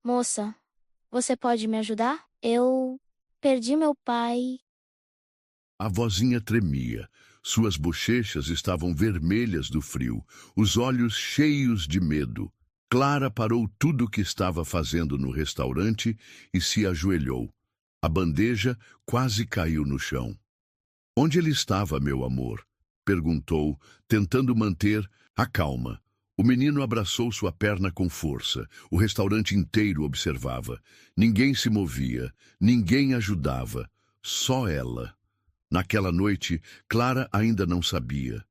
Moça, você pode me ajudar? Eu perdi meu pai. A vozinha tremia. Suas bochechas estavam vermelhas do frio, os olhos cheios de medo. Clara parou tudo o que estava fazendo no restaurante e se ajoelhou. A bandeja quase caiu no chão. Onde ele estava, meu amor? Perguntou, tentando manter a calma. O menino abraçou sua perna com força. O restaurante inteiro observava. Ninguém se movia, ninguém ajudava. Só ela. Naquela noite, Clara ainda não sabia.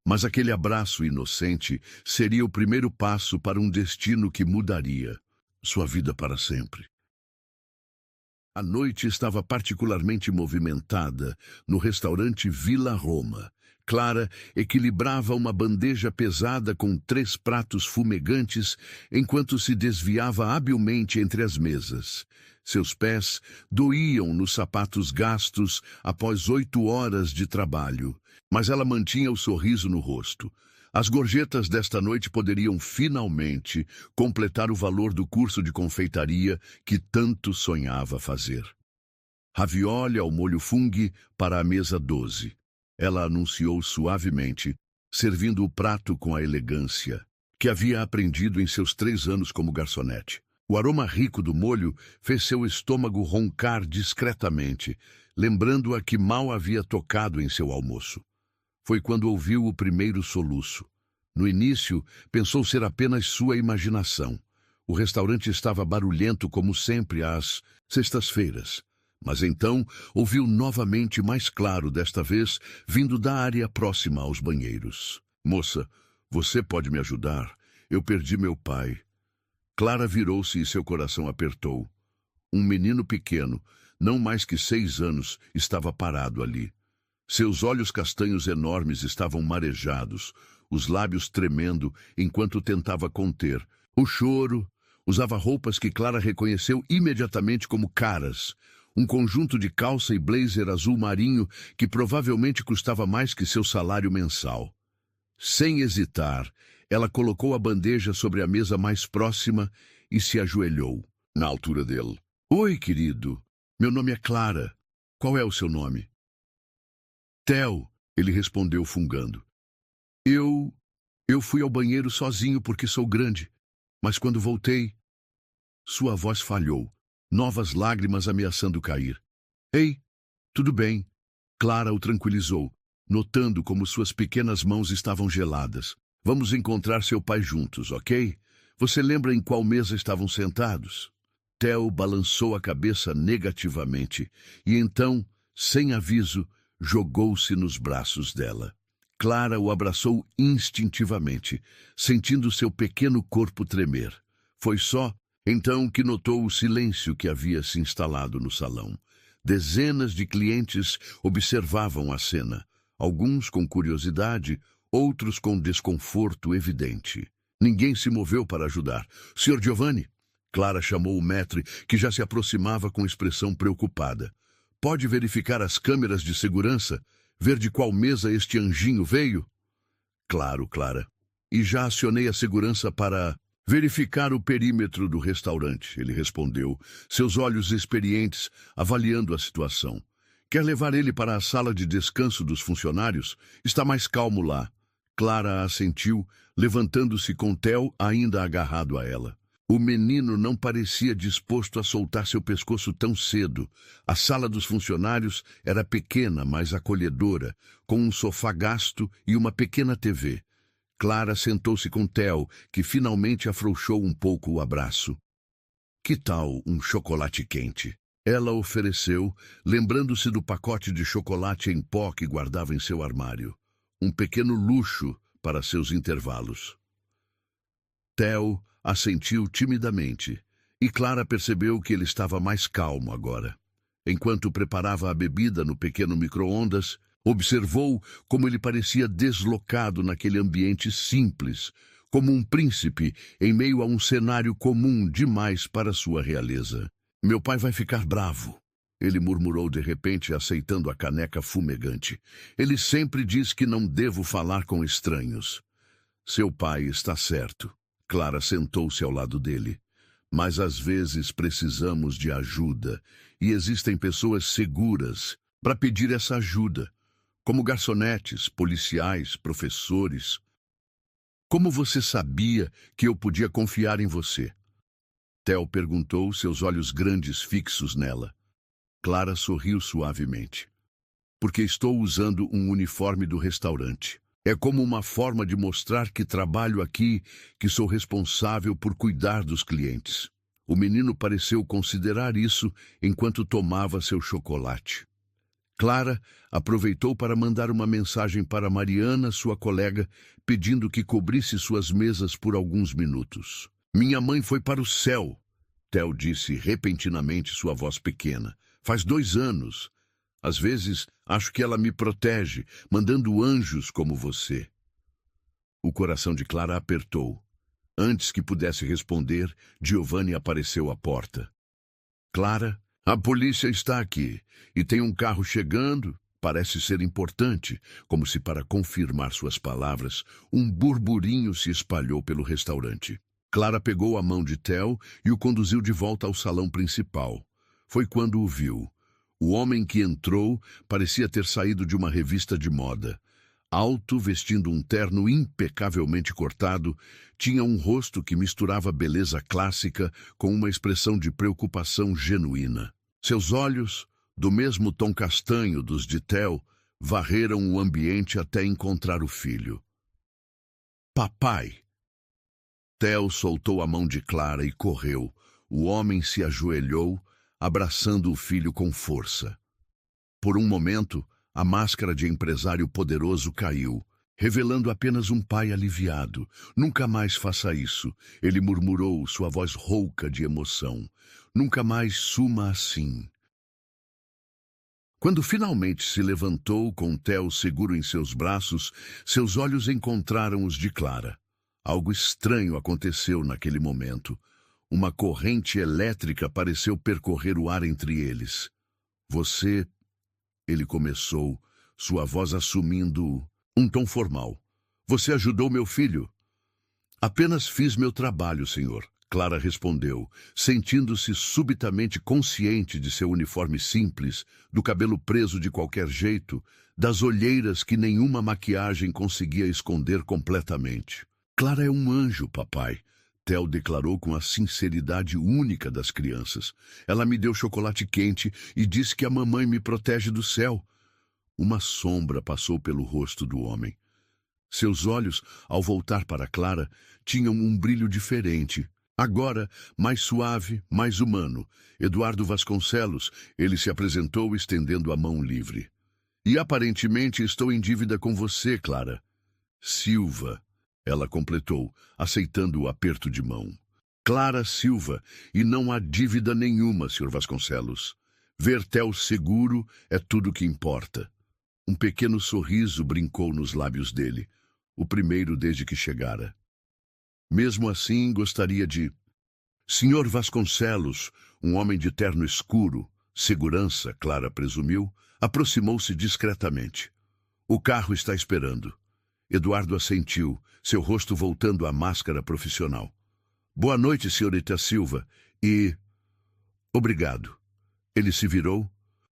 Mas aquele abraço inocente seria o primeiro passo para um destino que mudaria sua vida para sempre. A noite estava particularmente movimentada no restaurante Vila Roma. Clara equilibrava uma bandeja pesada com 3 pratos fumegantes enquanto se desviava habilmente entre as mesas. Seus pés doíam nos sapatos gastos após 8 horas de trabalho, mas ela mantinha o sorriso no rosto. As gorjetas desta noite poderiam finalmente completar o valor do curso de confeitaria que tanto sonhava fazer. Ravioli ao molho fungo para a mesa 12. Ela anunciou suavemente, servindo o prato com a elegância que havia aprendido em seus 3 anos como garçonete. O aroma rico do molho fez seu estômago roncar discretamente, lembrando-a que mal havia tocado em seu almoço. Foi quando ouviu o primeiro soluço. No início, pensou ser apenas sua imaginação. O restaurante estava barulhento como sempre às sextas-feiras. Mas então ouviu novamente mais claro, desta vez vindo da área próxima aos banheiros. Moça, você pode me ajudar? Eu perdi meu pai. Clara virou-se e seu coração apertou. Um menino pequeno, não mais que 6 anos, estava parado ali. Seus olhos castanhos enormes estavam marejados, os lábios tremendo enquanto tentava conter o choro. Usava roupas que Clara reconheceu imediatamente como caras. Um conjunto de calça e blazer azul marinho que provavelmente custava mais que seu salário mensal. Sem hesitar, ela colocou a bandeja sobre a mesa mais próxima e se ajoelhou, na altura dele. Oi, querido. Meu nome é Clara. Qual é o seu nome? Theo, ele respondeu fungando. Eu fui ao banheiro sozinho porque sou grande, mas quando voltei, sua voz falhou, novas lágrimas ameaçando cair. Ei, tudo bem. Clara o tranquilizou, notando como suas pequenas mãos estavam geladas. Vamos encontrar seu pai juntos, ok? Você lembra em qual mesa estavam sentados? Theo balançou a cabeça negativamente e então, sem aviso, jogou-se nos braços dela. Clara o abraçou instintivamente, sentindo seu pequeno corpo tremer. Foi só então que notou o silêncio que havia se instalado no salão. Dezenas de clientes observavam a cena, alguns com curiosidade, outros com desconforto evidente. Ninguém se moveu para ajudar. Sr. Giovanni? Clara chamou o maître, que já se aproximava com expressão preocupada. Pode verificar as câmeras de segurança? Ver de qual mesa este anjinho veio? Claro, Clara. E já acionei a segurança para verificar o perímetro do restaurante, ele respondeu, seus olhos experientes avaliando a situação. Quer levar ele para a sala de descanso dos funcionários? Está mais calmo lá. Clara assentiu, levantando-se com Theo ainda agarrado a ela. O menino não parecia disposto a soltar seu pescoço tão cedo. A sala dos funcionários era pequena, mas acolhedora, com um sofá gasto e uma pequena TV. Clara sentou-se com Theo, que finalmente afrouxou um pouco o abraço. Que tal um chocolate quente? Ela ofereceu, lembrando-se do pacote de chocolate em pó que guardava em seu armário. Um pequeno luxo para seus intervalos. Theo assentiu timidamente, e Clara percebeu que ele estava mais calmo agora. Enquanto preparava a bebida no pequeno micro-ondas, observou como ele parecia deslocado naquele ambiente simples, como um príncipe em meio a um cenário comum demais para sua realeza. Meu pai vai ficar bravo, ele murmurou de repente, aceitando a caneca fumegante. Ele sempre diz que não devo falar com estranhos. Seu pai está certo. Clara sentou-se ao lado dele. Mas às vezes precisamos de ajuda e existem pessoas seguras para pedir essa ajuda, como garçonetes, policiais, professores. Como você sabia que eu podia confiar em você? Theo perguntou, seus olhos grandes fixos nela. Clara sorriu suavemente. Porque estou usando um uniforme do restaurante. É como uma forma de mostrar que trabalho aqui, que sou responsável por cuidar dos clientes. O menino pareceu considerar isso enquanto tomava seu chocolate. Clara aproveitou para mandar uma mensagem para Mariana, sua colega, pedindo que cobrisse suas mesas por alguns minutos. Minha mãe foi para o céu, Theo disse repentinamente, sua voz pequena. Faz 2 anos. Às vezes, acho que ela me protege, mandando anjos como você. O coração de Clara apertou. Antes que pudesse responder, Giovanni apareceu à porta. Clara, a polícia está aqui, e tem um carro chegando. Parece ser importante, como se para confirmar suas palavras, um burburinho se espalhou pelo restaurante. Clara pegou a mão de Theo e o conduziu de volta ao salão principal. Foi quando o viu. O homem que entrou parecia ter saído de uma revista de moda. Alto, vestindo um terno impecavelmente cortado, tinha um rosto que misturava beleza clássica com uma expressão de preocupação genuína. Seus olhos, do mesmo tom castanho dos de Theo, varreram o ambiente até encontrar o filho. Papai! Theo soltou a mão de Clara e correu. O homem se ajoelhou, abraçando o filho com força. Por um momento, a máscara de empresário poderoso caiu, revelando apenas um pai aliviado. Nunca mais faça isso, ele murmurou, sua voz rouca de emoção. Nunca mais suma assim. Quando finalmente se levantou com Theo seguro em seus braços, seus olhos encontraram os de Clara. Algo estranho aconteceu naquele momento. Uma corrente elétrica pareceu percorrer o ar entre eles. Você... Ele começou, sua voz assumindo um tom formal. Você ajudou meu filho? Apenas fiz meu trabalho, senhor, Clara respondeu, sentindo-se subitamente consciente de seu uniforme simples, do cabelo preso de qualquer jeito, das olheiras que nenhuma maquiagem conseguia esconder completamente. Clara é um anjo, papai. Theo declarou com a sinceridade única das crianças. Ela me deu chocolate quente e disse que a mamãe me protege do céu. Uma sombra passou pelo rosto do homem. Seus olhos, ao voltar para Clara, tinham um brilho diferente. Agora, mais suave, mais humano. Eduardo Vasconcelos, ele se apresentou estendendo a mão livre. E aparentemente estou em dívida com você, Clara. Silva. Ela completou, aceitando o aperto de mão. Clara Silva, e não há dívida nenhuma, Sr. Vasconcelos. Ver Theo seguro é tudo que importa. Um pequeno sorriso brincou nos lábios dele, o primeiro desde que chegara. Mesmo assim, gostaria de... Sr. Vasconcelos, um homem de terno escuro, segurança, Clara presumiu, aproximou-se discretamente. O carro está esperando. Eduardo assentiu, seu rosto voltando à máscara profissional. Boa noite, senhorita Silva, e... Obrigado. Ele se virou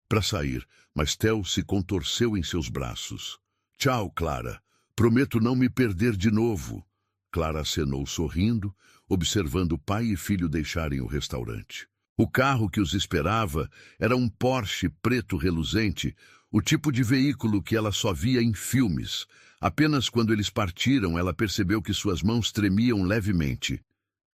para sair, mas Theo se contorceu em seus braços. Tchau, Clara. Prometo não me perder de novo. Clara acenou sorrindo, observando pai e filho deixarem o restaurante. O carro que os esperava era um Porsche preto reluzente, o tipo de veículo que ela só via em filmes. Apenas quando eles partiram, ela percebeu que suas mãos tremiam levemente.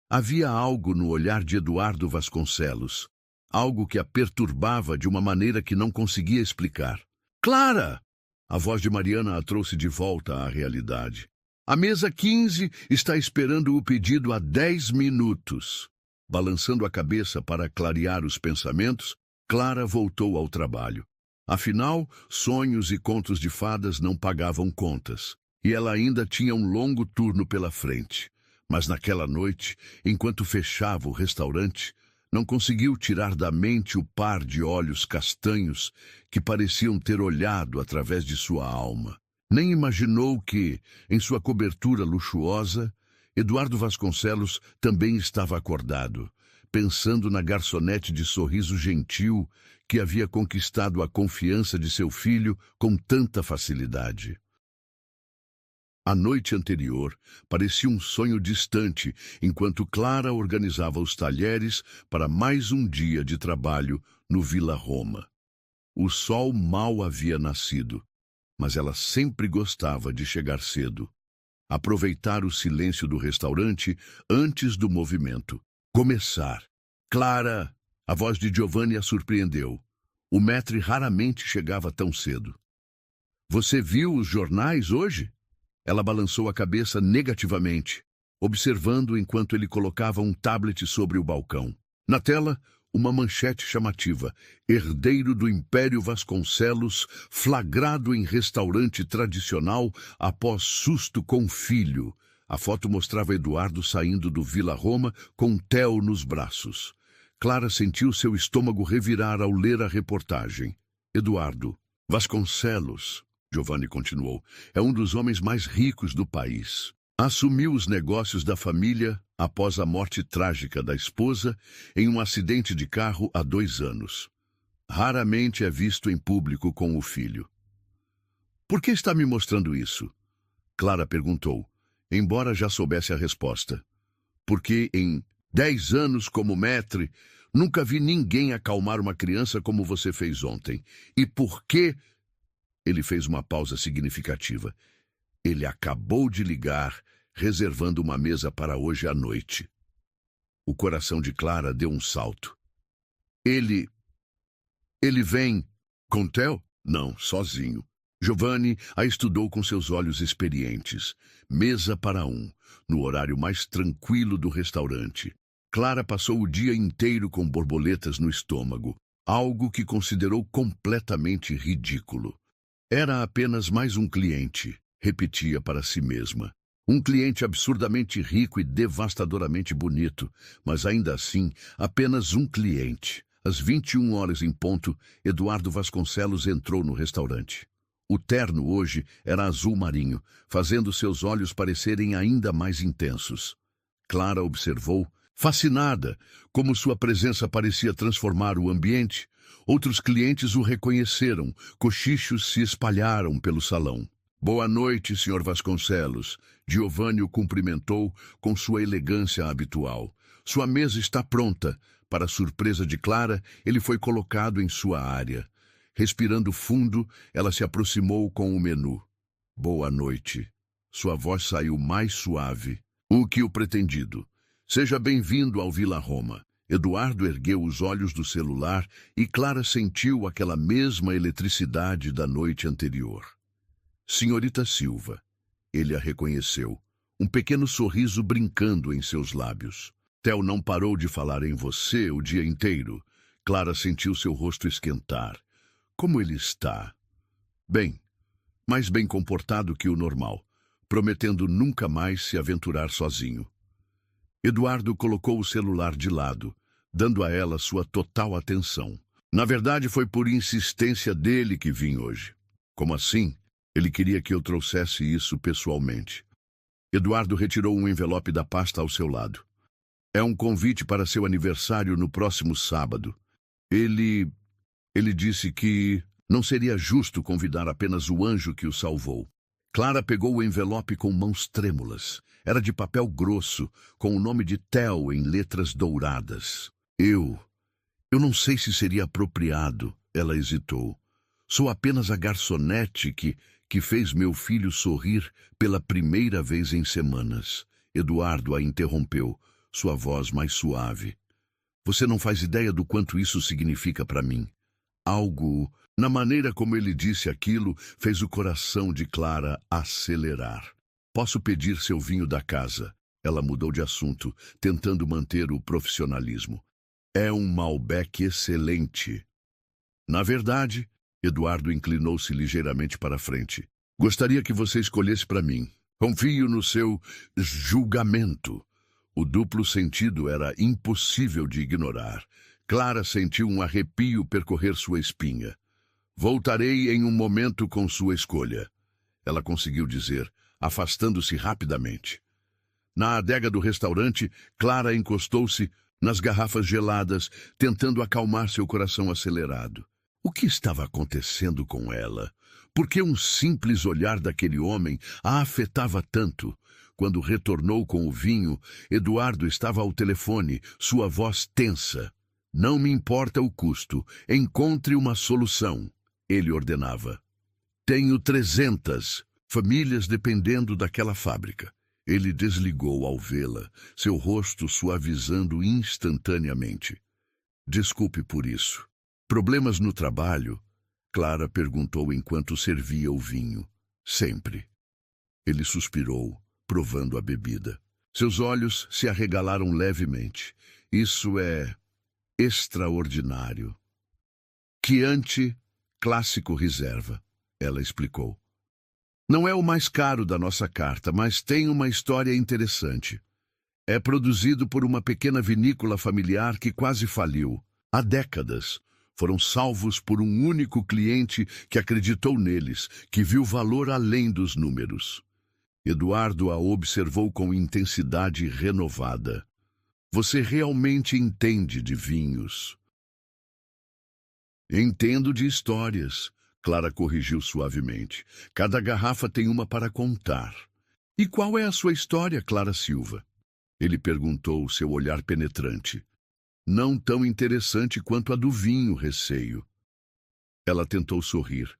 Havia algo no olhar de Eduardo Vasconcelos, algo que a perturbava de uma maneira que não conseguia explicar. Clara! A voz de Mariana a trouxe de volta à realidade. A mesa 15 está esperando o pedido há 10 minutos. Balançando a cabeça para clarear os pensamentos, Clara voltou ao trabalho. Afinal, sonhos e contos de fadas não pagavam contas, e ela ainda tinha um longo turno pela frente. Mas naquela noite, enquanto fechava o restaurante, não conseguiu tirar da mente o par de olhos castanhos que pareciam ter olhado através de sua alma. Nem imaginou que, em sua cobertura luxuosa, Eduardo Vasconcelos também estava acordado, pensando na garçonete de sorriso gentil que havia conquistado a confiança de seu filho com tanta facilidade. A noite anterior parecia um sonho distante, enquanto Clara organizava os talheres para mais um dia de trabalho no Vila Roma. O sol mal havia nascido, mas ela sempre gostava de chegar cedo, aproveitar o silêncio do restaurante antes do movimento começar. Clara! A voz de Giovanni a surpreendeu. O maître raramente chegava tão cedo. Você viu os jornais hoje? Ela balançou a cabeça negativamente, observando enquanto ele colocava um tablet sobre o balcão. Na tela, uma manchete chamativa: herdeiro do Império Vasconcelos, flagrado em restaurante tradicional após susto com filho. A foto mostrava Eduardo saindo do Vila Roma com Theo nos braços. Clara sentiu seu estômago revirar ao ler a reportagem. Eduardo Vasconcelos, Giovanni continuou, é um dos homens mais ricos do país. Assumiu os negócios da família após a morte trágica da esposa em um acidente de carro há 2 anos. Raramente é visto em público com o filho. Por que está me mostrando isso? Clara perguntou, embora já soubesse a resposta. Porque em 10 anos como maître, nunca vi ninguém acalmar uma criança como você fez ontem. E por que... Ele fez uma pausa significativa. Ele acabou de ligar, reservando uma mesa para hoje à noite. O coração de Clara deu um salto. Ele vem com Theo? Não, sozinho. Giovanni a estudou com seus olhos experientes. Mesa para 1, no horário mais tranquilo do restaurante. Clara passou o dia inteiro com borboletas no estômago, algo que considerou completamente ridículo. Era apenas mais um cliente, repetia para si mesma. Um cliente absurdamente rico e devastadoramente bonito, mas ainda assim, apenas um cliente. Às 21 horas em ponto, Eduardo Vasconcelos entrou no restaurante. O terno hoje era azul marinho, fazendo seus olhos parecerem ainda mais intensos. Clara observou, fascinada, como sua presença parecia transformar o ambiente. Outros clientes o reconheceram, cochichos se espalharam pelo salão. Boa noite, Sr. Vasconcelos. Giovanni o cumprimentou com sua elegância habitual. Sua mesa está pronta. Para surpresa de Clara, ele foi colocado em sua área. Respirando fundo, ela se aproximou com o menu. Boa noite. Sua voz saiu mais suave. O que o pretendido? Seja bem-vindo ao Vila Roma. Eduardo ergueu os olhos do celular e Clara sentiu aquela mesma eletricidade da noite anterior. Senhorita Silva. Ele a reconheceu, um pequeno sorriso brincando em seus lábios. Theo não parou de falar em você o dia inteiro. Clara sentiu seu rosto esquentar. Como ele está? Bem, mais bem comportado que o normal, prometendo nunca mais se aventurar sozinho. Eduardo colocou o celular de lado, dando a ela sua total atenção. Na verdade, foi por insistência dele que vim hoje. Como assim? Ele queria que eu trouxesse isso pessoalmente. Eduardo retirou um envelope da pasta ao seu lado. É um convite para seu aniversário no próximo sábado. Ele disse que não seria justo convidar apenas o anjo que o salvou. Clara pegou o envelope com mãos trêmulas. Era de papel grosso, com o nome de Theo em letras douradas. Eu não sei se seria apropriado, ela hesitou. Sou apenas a garçonete que fez meu filho sorrir pela primeira vez em semanas. Eduardo a interrompeu, sua voz mais suave. Você não faz ideia do quanto isso significa para mim. Algo, na maneira como ele disse aquilo, fez o coração de Clara acelerar. Posso pedir seu vinho da casa? Ela mudou de assunto, tentando manter o profissionalismo. É um Malbec excelente. Na verdade, Eduardo inclinou-se ligeiramente para frente. Gostaria que você escolhesse para mim. Confio no seu julgamento. O duplo sentido era impossível de ignorar. Clara sentiu um arrepio percorrer sua espinha. Voltarei em um momento com sua escolha. Ela conseguiu dizer, afastando-se rapidamente. Na adega do restaurante, Clara encostou-se nas garrafas geladas, tentando acalmar seu coração acelerado. O que estava acontecendo com ela? Por que um simples olhar daquele homem a afetava tanto? Quando retornou com o vinho, Eduardo estava ao telefone, sua voz tensa. Não me importa o custo, encontre uma solução, ele ordenava. Tenho 300 famílias dependendo daquela fábrica. Ele desligou ao vê-la, seu rosto suavizando instantaneamente. Desculpe por isso. Problemas no trabalho? Clara perguntou enquanto servia o vinho. Sempre. Ele suspirou, provando a bebida. Seus olhos se arregalaram levemente. Isso é extraordinário. Chianti, clássico reserva, ela explicou. Não é o mais caro da nossa carta, mas tem uma história interessante. É produzido por uma pequena vinícola familiar que quase faliu. Há décadas, foram salvos por um único cliente que acreditou neles, que viu valor além dos números. Eduardo a observou com intensidade renovada. Você realmente entende de vinhos? Entendo de histórias. Clara corrigiu suavemente. Cada garrafa tem uma para contar. E qual é a sua história, Clara Silva? Ele perguntou, seu olhar penetrante. Não tão interessante quanto a do vinho, receio. Ela tentou sorrir,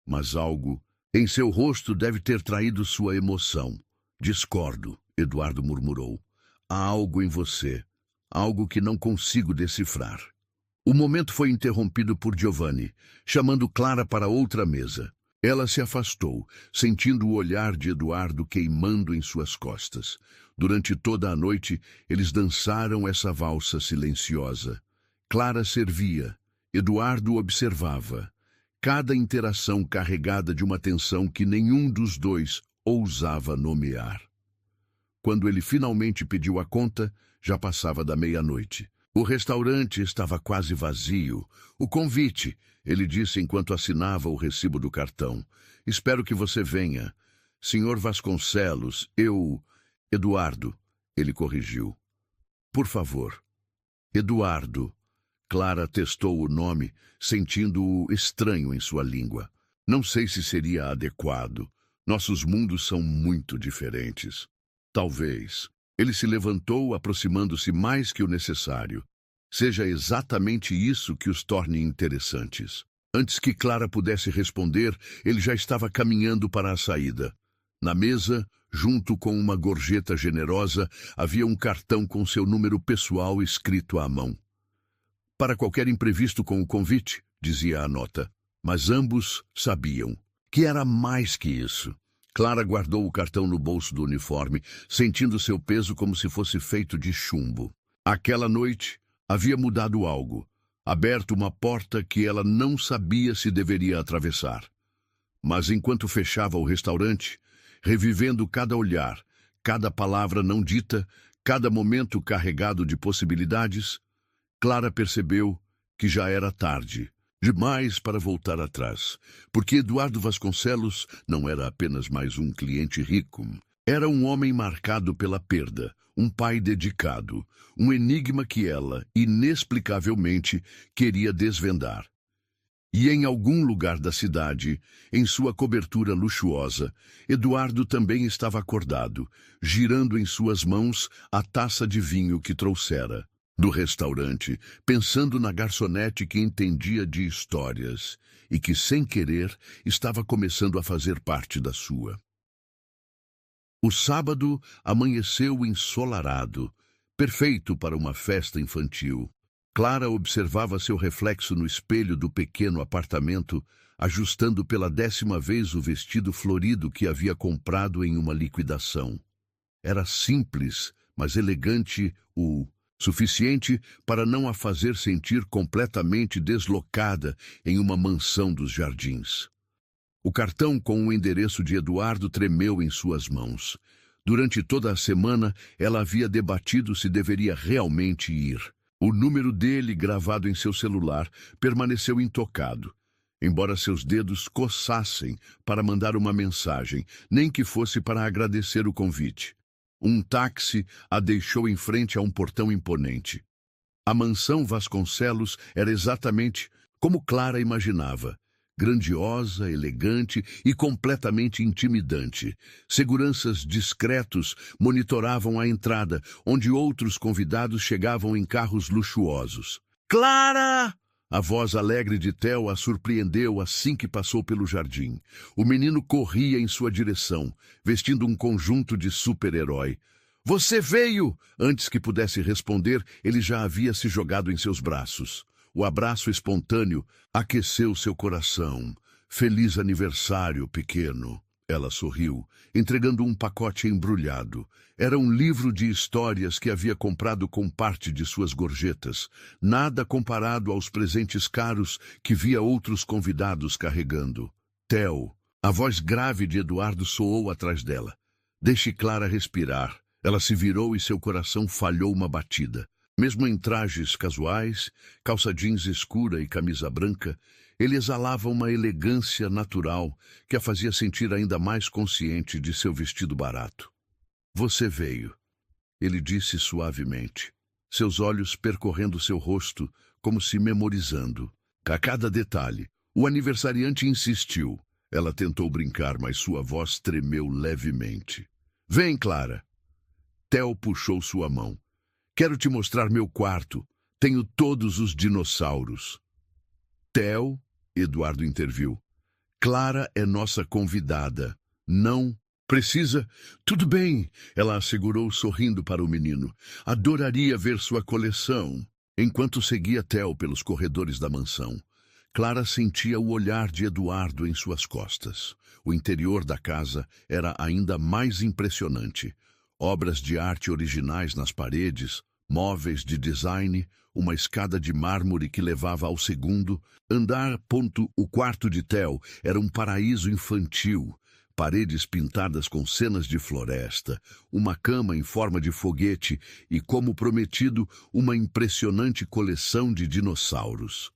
mas algo em seu rosto deve ter traído sua emoção. Discordo, Eduardo murmurou. Há algo em você, algo que não consigo decifrar. O momento foi interrompido por Giovanni, chamando Clara para outra mesa. Ela se afastou, sentindo o olhar de Eduardo queimando em suas costas. Durante toda a noite, eles dançaram essa valsa silenciosa. Clara servia, Eduardo observava. Cada interação carregada de uma tensão que nenhum dos dois ousava nomear. Quando ele finalmente pediu a conta, já passava da meia-noite. O restaurante estava quase vazio. O convite, ele disse enquanto assinava o recibo do cartão. Espero que você venha. Senhor Vasconcelos, Eduardo, ele corrigiu. Por favor. Eduardo. Clara testou o nome, sentindo-o estranho em sua língua. Não sei se seria adequado. Nossos mundos são muito diferentes. Talvez. Ele se levantou, aproximando-se mais que o necessário. Seja exatamente isso que os torne interessantes. Antes que Clara pudesse responder, ele já estava caminhando para a saída. Na mesa, junto com uma gorjeta generosa, havia um cartão com seu número pessoal escrito à mão. Para qualquer imprevisto com o convite, dizia a nota. Mas ambos sabiam que era mais que isso. Clara guardou o cartão no bolso do uniforme, sentindo seu peso como se fosse feito de chumbo. Aquela noite, havia mudado algo, aberto uma porta que ela não sabia se deveria atravessar. Mas enquanto fechava o restaurante, revivendo cada olhar, cada palavra não dita, cada momento carregado de possibilidades, Clara percebeu que já era tarde. Demais para voltar atrás, porque Eduardo Vasconcelos não era apenas mais um cliente rico. Era um homem marcado pela perda, um pai dedicado, um enigma que ela, inexplicavelmente, queria desvendar. E em algum lugar da cidade, em sua cobertura luxuosa, Eduardo também estava acordado, girando em suas mãos a taça de vinho que trouxera do restaurante, pensando na garçonete que entendia de histórias e que, sem querer, estava começando a fazer parte da sua. O sábado amanheceu ensolarado, perfeito para uma festa infantil. Clara observava seu reflexo no espelho do pequeno apartamento, ajustando pela 10ª vez o vestido florido que havia comprado em uma liquidação. Era simples, mas elegante, o suficiente para não a fazer sentir completamente deslocada em uma mansão dos jardins. O cartão com o endereço de Eduardo tremeu em suas mãos. Durante toda a semana, ela havia debatido se deveria realmente ir. O número dele, gravado em seu celular, permaneceu intocado, embora seus dedos coçassem para mandar uma mensagem, nem que fosse para agradecer o convite. Um táxi a deixou em frente a um portão imponente. A mansão Vasconcelos era exatamente como Clara imaginava. Grandiosa, elegante e completamente intimidante. Seguranças discretos monitoravam a entrada, onde outros convidados chegavam em carros luxuosos. Clara! A voz alegre de Theo a surpreendeu assim que passou pelo jardim. O menino corria em sua direção, vestindo um conjunto de super-herói. Você veio! Antes que pudesse responder, ele já havia se jogado em seus braços. O abraço espontâneo aqueceu seu coração. Feliz aniversário, pequeno. Ela sorriu, entregando um pacote embrulhado. Era um livro de histórias que havia comprado com parte de suas gorjetas. Nada comparado aos presentes caros que via outros convidados carregando. Theo, a voz grave de Eduardo soou atrás dela. Deixe Clara respirar. Ela se virou e seu coração falhou uma batida. Mesmo em trajes casuais, calça jeans escura e camisa branca, ele exalava uma elegância natural que a fazia sentir ainda mais consciente de seu vestido barato. Você veio, ele disse suavemente, seus olhos percorrendo seu rosto como se memorizando. A cada detalhe, o aniversariante insistiu. Ela tentou brincar, mas sua voz tremeu levemente. Vem, Clara. Theo puxou sua mão. Quero te mostrar meu quarto. Tenho todos os dinossauros. Theo, Eduardo interviu. Clara é nossa convidada. Não precisa? Tudo bem, ela assegurou sorrindo para o menino. Adoraria ver sua coleção. Enquanto seguia Theo pelos corredores da mansão, Clara sentia o olhar de Eduardo em suas costas. O interior da casa era ainda mais impressionante. Obras de arte originais nas paredes, móveis de design, uma escada de mármore que levava ao segundo andar. O quarto de Theo era um paraíso infantil. Paredes pintadas com cenas de floresta, uma cama em forma de foguete e, como prometido, uma impressionante coleção de dinossauros.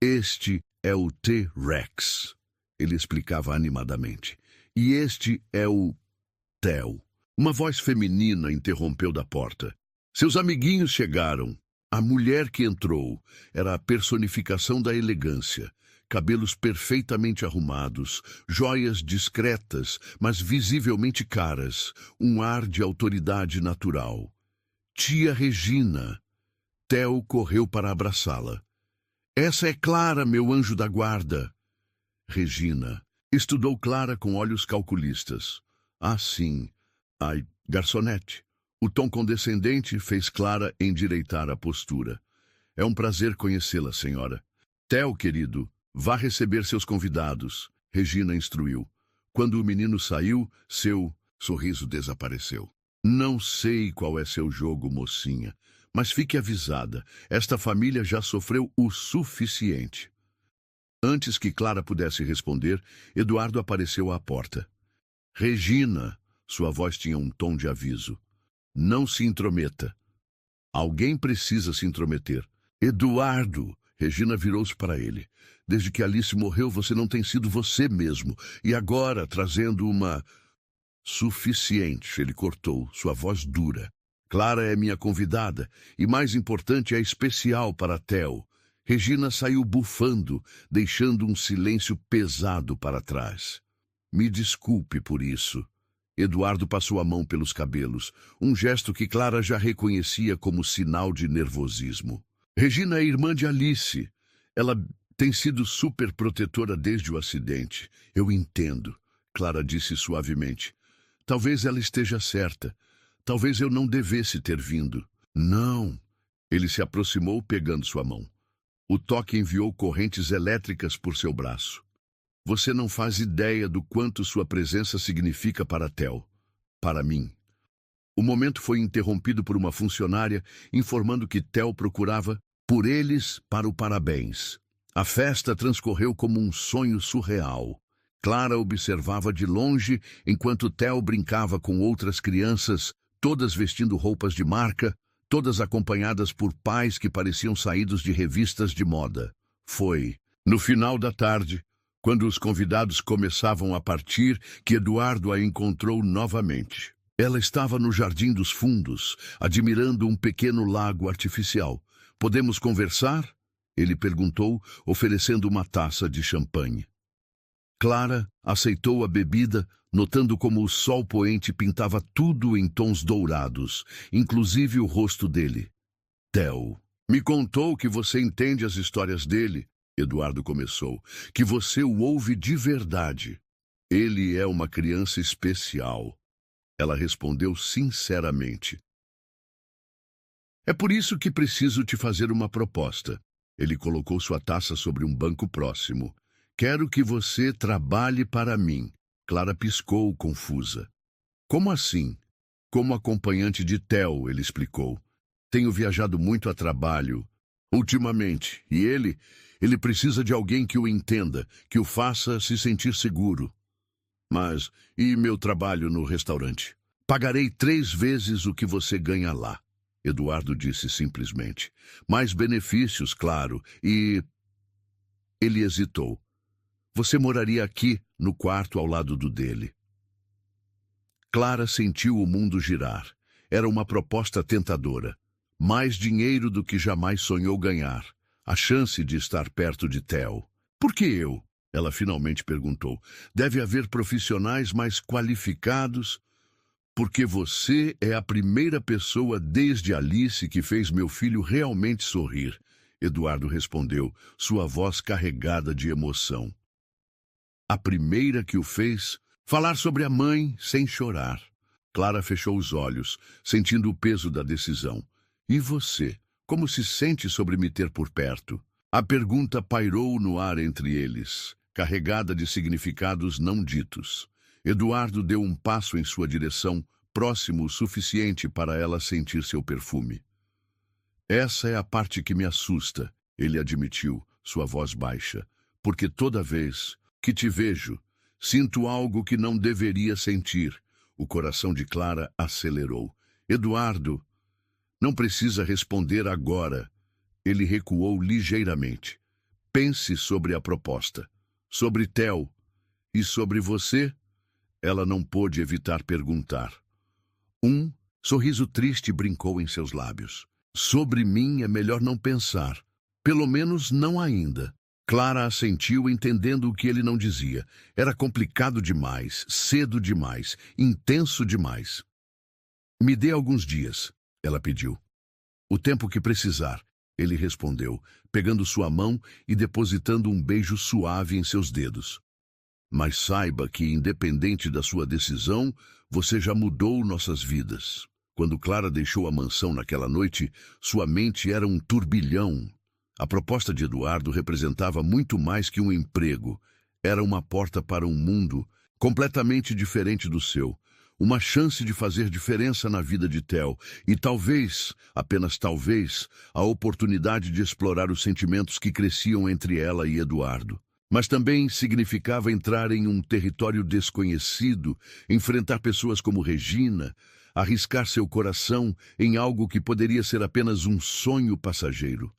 Este é o T-Rex, ele explicava animadamente. E este é o Theo. Uma voz feminina interrompeu da porta. Seus amiguinhos chegaram. A mulher que entrou era a personificação da elegância. Cabelos perfeitamente arrumados, joias discretas, mas visivelmente caras, um ar de autoridade natural. Tia Regina. Theo correu para abraçá-la. Essa é Clara, meu anjo da guarda. Regina. Estudou Clara com olhos calculistas. Ah, sim. Ai, garçonete. O tom condescendente fez Clara endireitar a postura. É um prazer conhecê-la, senhora. Theo, querido, vá receber seus convidados, Regina instruiu. Quando o menino saiu, seu sorriso desapareceu. Não sei qual é seu jogo, mocinha, mas fique avisada, esta família já sofreu o suficiente. Antes que Clara pudesse responder, Eduardo apareceu à porta. Regina, sua voz tinha um tom de aviso. Não se intrometa. Alguém precisa se intrometer. Eduardo! Regina virou-se para ele. Desde que Alice morreu, você não tem sido você mesmo. E agora, trazendo uma... Suficiente, ele cortou, sua voz dura. Clara é minha convidada, e mais importante, é especial para Theo. Regina saiu bufando, deixando um silêncio pesado para trás. Me desculpe por isso. Eduardo passou a mão pelos cabelos, um gesto que Clara já reconhecia como sinal de nervosismo. Regina é irmã de Alice. Ela tem sido super protetora desde o acidente. Eu entendo, Clara disse suavemente. Talvez ela esteja certa. Talvez eu não devesse ter vindo. Não. Ele se aproximou pegando sua mão. O toque enviou correntes elétricas por seu braço. Você não faz ideia do quanto sua presença significa para Theo. Para mim. O momento foi interrompido por uma funcionária informando que Theo procurava por eles para o parabéns. A festa transcorreu como um sonho surreal. Clara observava de longe enquanto Theo brincava com outras crianças, todas vestindo roupas de marca, todas acompanhadas por pais que pareciam saídos de revistas de moda. Foi, no final da tarde, quando os convidados começavam a partir, que Eduardo a encontrou novamente. Ela estava no Jardim dos Fundos, admirando um pequeno lago artificial. Podemos conversar? Ele perguntou, oferecendo uma taça de champanhe. Clara aceitou a bebida, notando como o sol poente pintava tudo em tons dourados, inclusive o rosto dele. Theo, me contou que você entende as histórias dele, Eduardo começou, que você o ouve de verdade. Ele é uma criança especial. Ela respondeu sinceramente. É por isso que preciso te fazer uma proposta. Ele colocou sua taça sobre um banco próximo. Quero que você trabalhe para mim. Clara piscou, confusa. Como assim? Como acompanhante de Theo, ele explicou. Tenho viajado muito a trabalho ultimamente, e ele precisa de alguém que o entenda, que o faça se sentir seguro. Mas, e meu trabalho no restaurante? Pagarei 3 vezes o que você ganha lá, Eduardo disse simplesmente. Mais benefícios, claro, e... Ele hesitou. Você moraria aqui, no quarto ao lado do dele. Clara sentiu o mundo girar. Era uma proposta tentadora. Mais dinheiro do que jamais sonhou ganhar. A chance de estar perto de Theo. Por que eu? Ela finalmente perguntou. Deve haver profissionais mais qualificados? Porque você é a primeira pessoa desde Alice que fez meu filho realmente sorrir, Eduardo respondeu, sua voz carregada de emoção. A primeira que o fez falar sobre a mãe sem chorar. Clara fechou os olhos, sentindo o peso da decisão. E você? Como se sente sobre me ter por perto? A pergunta pairou no ar entre eles, carregada de significados não ditos. Eduardo deu um passo em sua direção, próximo o suficiente para ela sentir seu perfume. Essa é a parte que me assusta, ele admitiu, sua voz baixa, porque toda vez que te vejo, sinto algo que não deveria sentir. O coração de Clara acelerou. Eduardo, não precisa responder agora. Ele recuou ligeiramente. Pense sobre a proposta. Sobre Theo. E sobre você? Ela não pôde evitar perguntar. Um sorriso triste brincou em seus lábios. Sobre mim é melhor não pensar. Pelo menos não ainda. Clara assentiu, entendendo o que ele não dizia. Era complicado demais, cedo demais, intenso demais. Me dê alguns dias, ela pediu. O tempo que precisar, ele respondeu, pegando sua mão e depositando um beijo suave em seus dedos. Mas saiba que, independente da sua decisão, você já mudou nossas vidas. Quando Clara deixou a mansão naquela noite, sua mente era um turbilhão. A proposta de Eduardo representava muito mais que um emprego. Era uma porta para um mundo completamente diferente do seu. Uma chance de fazer diferença na vida de Theo. E talvez, apenas talvez, a oportunidade de explorar os sentimentos que cresciam entre ela e Eduardo. Mas também significava entrar em um território desconhecido, enfrentar pessoas como Regina, arriscar seu coração em algo que poderia ser apenas um sonho passageiro.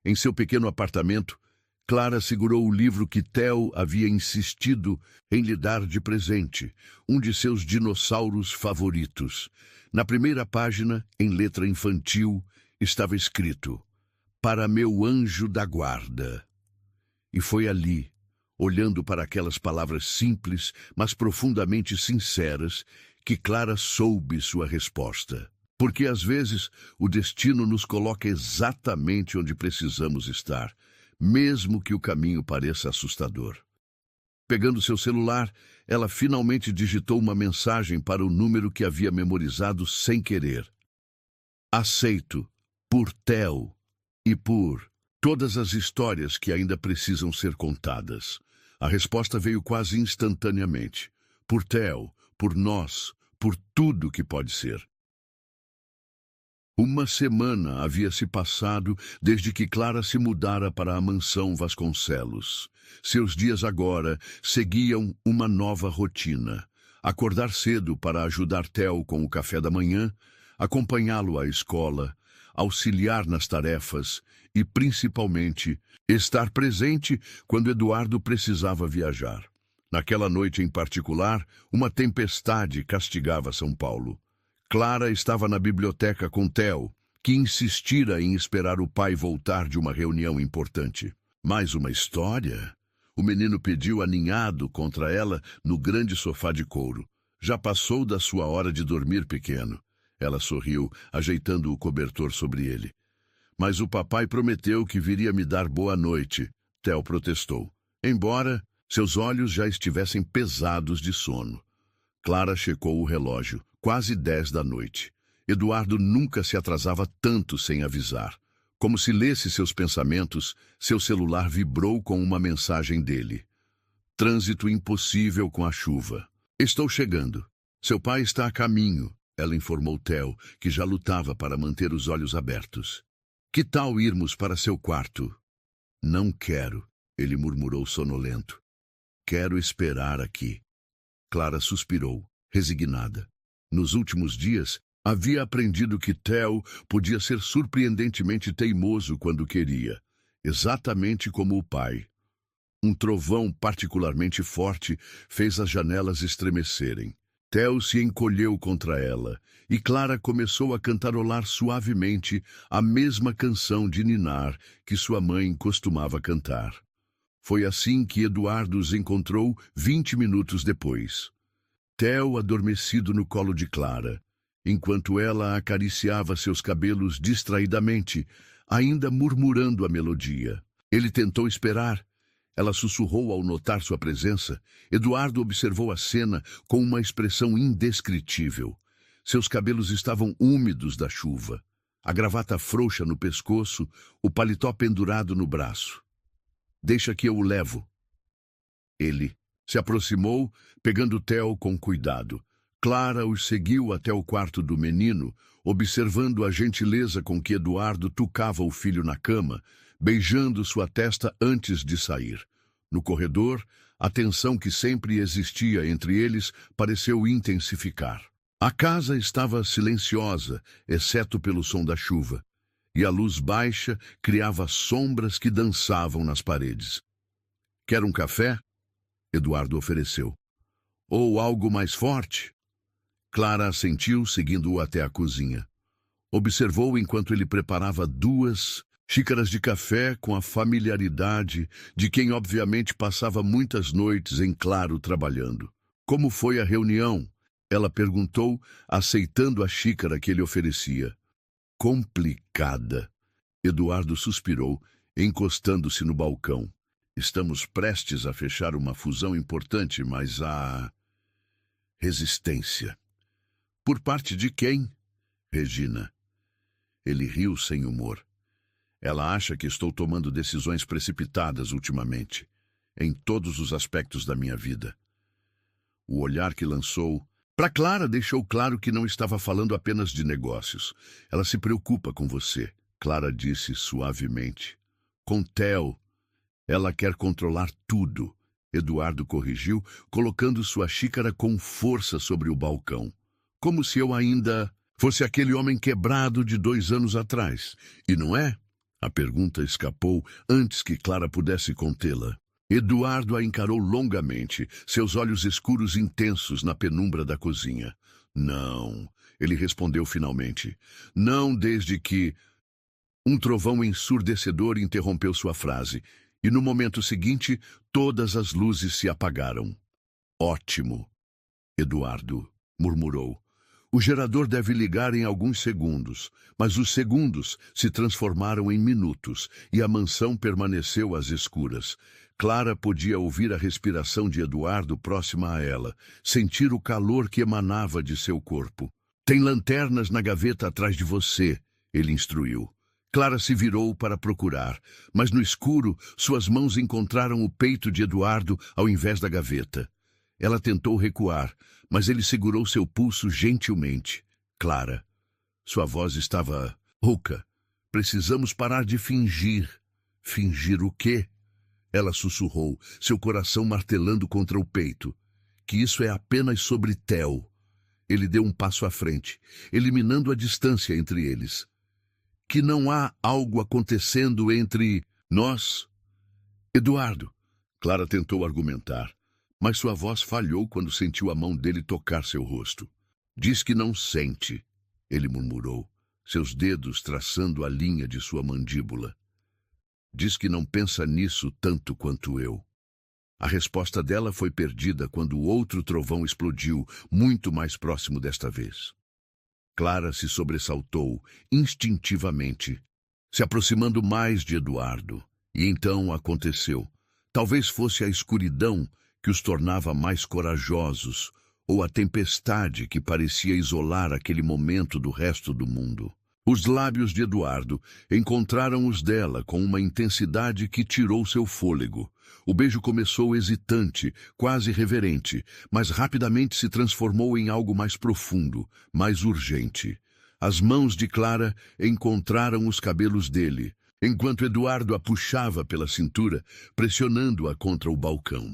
Em seu pequeno apartamento, Clara segurou o livro que Theo havia insistido em lhe dar de presente, um de seus dinossauros favoritos. Na primeira página, em letra infantil, estava escrito: Para meu anjo da guarda. E foi ali, olhando para aquelas palavras simples, mas profundamente sinceras, que Clara soube sua resposta. Porque às vezes o destino nos coloca exatamente onde precisamos estar, mesmo que o caminho pareça assustador. Pegando seu celular, ela finalmente digitou uma mensagem para o número que havia memorizado sem querer. Aceito, por Theo e por todas as histórias que ainda precisam ser contadas. A resposta veio quase instantaneamente. Por Theo, por nós, por tudo que pode ser. Uma semana havia se passado desde que Clara se mudara para a mansão Vasconcelos. Seus dias agora seguiam uma nova rotina. Acordar cedo para ajudar Theo com o café da manhã, acompanhá-lo à escola, auxiliar nas tarefas e, principalmente, estar presente quando Eduardo precisava viajar. Naquela noite em particular, uma tempestade castigava São Paulo. Clara estava na biblioteca com Theo, que insistira em esperar o pai voltar de uma reunião importante. Mais uma história? O menino pediu aninhado contra ela no grande sofá de couro. Já passou da sua hora de dormir, pequeno. Ela sorriu, ajeitando o cobertor sobre ele. Mas o papai prometeu que viria me dar boa noite. Theo protestou, embora seus olhos já estivessem pesados de sono. Clara checou o relógio. Quase 10 da noite. Eduardo nunca se atrasava tanto sem avisar. Como se lesse seus pensamentos, seu celular vibrou com uma mensagem dele. Trânsito impossível com a chuva. Estou chegando. Seu pai está a caminho, ela informou Theo, que já lutava para manter os olhos abertos. Que tal irmos para seu quarto? Não quero, ele murmurou sonolento. Quero esperar aqui. Clara suspirou, resignada. Nos últimos dias, havia aprendido que Theo podia ser surpreendentemente teimoso quando queria, exatamente como o pai. Um trovão particularmente forte fez as janelas estremecerem. Theo se encolheu contra ela, e Clara começou a cantarolar suavemente a mesma canção de ninar que sua mãe costumava cantar. Foi assim que Eduardo os encontrou 20 minutos depois. Theo adormecido no colo de Clara, enquanto ela acariciava seus cabelos distraidamente, ainda murmurando a melodia. Ele tentou esperar. Ela sussurrou ao notar sua presença. Eduardo observou a cena com uma expressão indescritível. Seus cabelos estavam úmidos da chuva, a gravata frouxa no pescoço, o paletó pendurado no braço. Deixa que eu o levo. Ele se aproximou, pegando Theo com cuidado. Clara os seguiu até o quarto do menino, observando a gentileza com que Eduardo tucava o filho na cama, beijando sua testa antes de sair. No corredor, a tensão que sempre existia entre eles pareceu intensificar. A casa estava silenciosa, exceto pelo som da chuva, e a luz baixa criava sombras que dançavam nas paredes. Quer um café? Eduardo ofereceu. Ou algo mais forte? Clara assentiu, seguindo-o até a cozinha. Observou enquanto ele preparava 2 xícaras de café com a familiaridade de quem obviamente passava muitas noites em claro trabalhando. Como foi a reunião? Ela perguntou, aceitando a xícara que ele oferecia. Complicada. Eduardo suspirou, encostando-se no balcão. Estamos prestes a fechar uma fusão importante, mas há resistência. Por parte de quem? Regina. Ele riu sem humor. Ela acha que estou tomando decisões precipitadas ultimamente, em todos os aspectos da minha vida. O olhar que lançou para Clara deixou claro que não estava falando apenas de negócios. Ela se preocupa com você, Clara disse suavemente. Com Theo, ela quer controlar tudo. Eduardo corrigiu, colocando sua xícara com força sobre o balcão. Como se eu ainda fosse aquele homem quebrado de 2 anos atrás. E não é? A pergunta escapou antes que Clara pudesse contê-la. Eduardo a encarou longamente, seus olhos escuros intensos na penumbra da cozinha. Não, ele respondeu finalmente. Não desde que... Um trovão ensurdecedor interrompeu sua frase, e no momento seguinte, todas as luzes se apagaram. Ótimo, Eduardo murmurou. O gerador deve ligar em alguns segundos, mas os segundos se transformaram em minutos e a mansão permaneceu às escuras. Clara podia ouvir a respiração de Eduardo próxima a ela, sentir o calor que emanava de seu corpo. Tem lanternas na gaveta atrás de você, ele instruiu. Clara se virou para procurar, mas no escuro suas mãos encontraram o peito de Eduardo ao invés da gaveta. Ela tentou recuar, mas ele segurou seu pulso gentilmente. Clara. Sua voz estava rouca. Precisamos parar de fingir. Fingir o quê? Ela sussurrou, seu coração martelando contra o peito. Que isso é apenas sobre Theo. Ele deu um passo à frente, eliminando a distância entre eles. Que não há algo acontecendo entre nós? Eduardo. Clara tentou argumentar, mas sua voz falhou quando sentiu a mão dele tocar seu rosto. Diz que não sente, ele murmurou. seus dedos traçando a linha de sua mandíbula. Diz que não pensa nisso tanto quanto eu. A resposta dela foi perdida quando outro trovão explodiu, muito mais próximo desta vez. Clara se sobressaltou, instintivamente, se aproximando mais de Eduardo. E então aconteceu. Talvez fosse a escuridão que os tornava mais corajosos, ou a tempestade que parecia isolar aquele momento do resto do mundo. Os lábios de Eduardo encontraram os dela com uma intensidade que tirou seu fôlego. O beijo começou hesitante, quase reverente, mas rapidamente se transformou em algo mais profundo, mais urgente. As mãos de Clara encontraram os cabelos dele, enquanto Eduardo a puxava pela cintura, pressionando-a contra o balcão.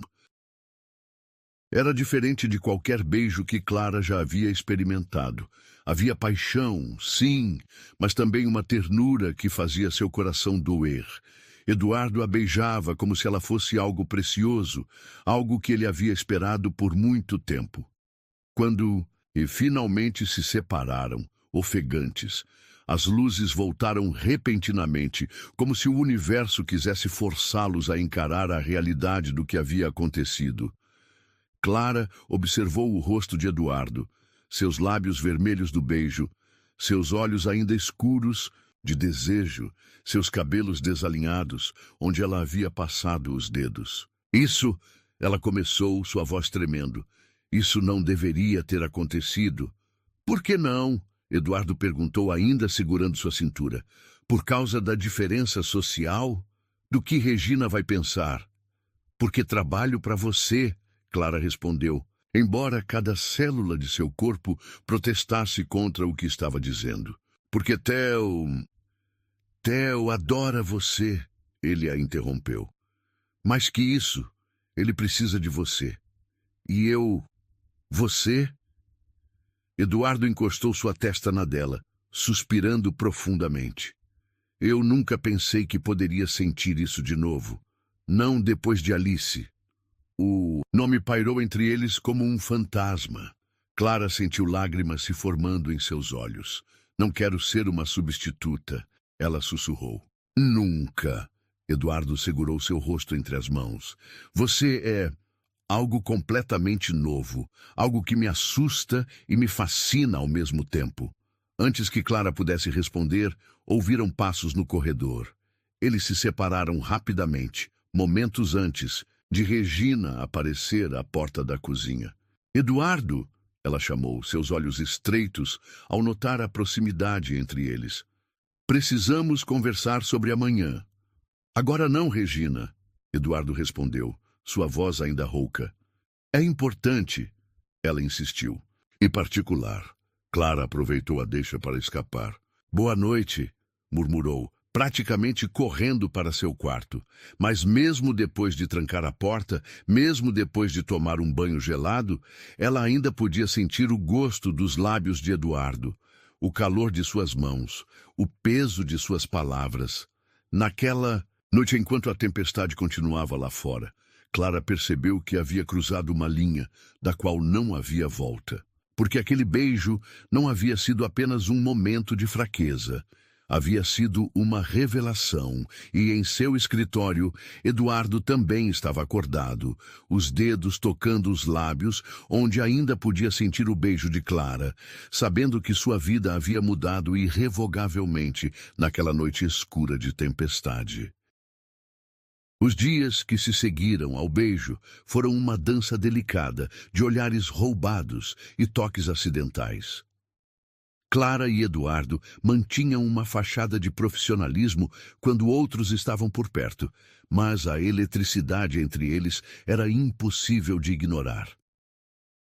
Era diferente de qualquer beijo que Clara já havia experimentado. Havia paixão, sim, mas também uma ternura que fazia seu coração doer. Eduardo a beijava como se ela fosse algo precioso, algo que ele havia esperado por muito tempo. Quando finalmente se separaram, ofegantes, as luzes voltaram repentinamente, como se o universo quisesse forçá-los a encarar a realidade do que havia acontecido. Clara observou o rosto de Eduardo, seus lábios vermelhos do beijo, seus olhos ainda escuros de desejo, seus cabelos desalinhados, onde ela havia passado os dedos. Isso, ela começou, sua voz tremendo. Isso não deveria ter acontecido. Por que não? Eduardo perguntou, ainda segurando sua cintura. Por causa da diferença social? Do que Regina vai pensar? Porque trabalho para você, Clara respondeu, embora cada célula de seu corpo protestasse contra o que estava dizendo. Porque Theo adora você, ele a interrompeu. Mais que isso, ele precisa de você. E eu... Você? Eduardo encostou sua testa na dela, suspirando profundamente. Eu nunca pensei que poderia sentir isso de novo. Não depois de Alice. O nome pairou entre eles como um fantasma. Clara sentiu lágrimas se formando em seus olhos. Não quero ser uma substituta, ela sussurrou. Nunca. Eduardo segurou seu rosto entre as mãos. Você é algo completamente novo, algo que me assusta e me fascina ao mesmo tempo. Antes que Clara pudesse responder, ouviram passos no corredor. Eles se separaram rapidamente, momentos antes de Regina aparecer à porta da cozinha. Eduardo, ela chamou, seus olhos estreitos ao notar a proximidade entre eles. Precisamos conversar sobre amanhã. Agora não, Regina, Eduardo respondeu, sua voz ainda rouca. É importante, ela insistiu. Em particular, Clara aproveitou a deixa para escapar. Boa noite, murmurou, praticamente correndo para seu quarto. Mas mesmo depois de trancar a porta, mesmo depois de tomar um banho gelado, ela ainda podia sentir o gosto dos lábios de Eduardo, o calor de suas mãos, o peso de suas palavras. Naquela noite, enquanto a tempestade continuava lá fora, Clara percebeu que havia cruzado uma linha da qual não havia volta. Porque aquele beijo não havia sido apenas um momento de fraqueza. Havia sido uma revelação, e em seu escritório, Eduardo também estava acordado, os dedos tocando os lábios, onde ainda podia sentir o beijo de Clara, sabendo que sua vida havia mudado irrevogavelmente naquela noite escura de tempestade. Os dias que se seguiram ao beijo foram uma dança delicada, de olhares roubados e toques acidentais. Clara e Eduardo mantinham uma fachada de profissionalismo quando outros estavam por perto, mas a eletricidade entre eles era impossível de ignorar.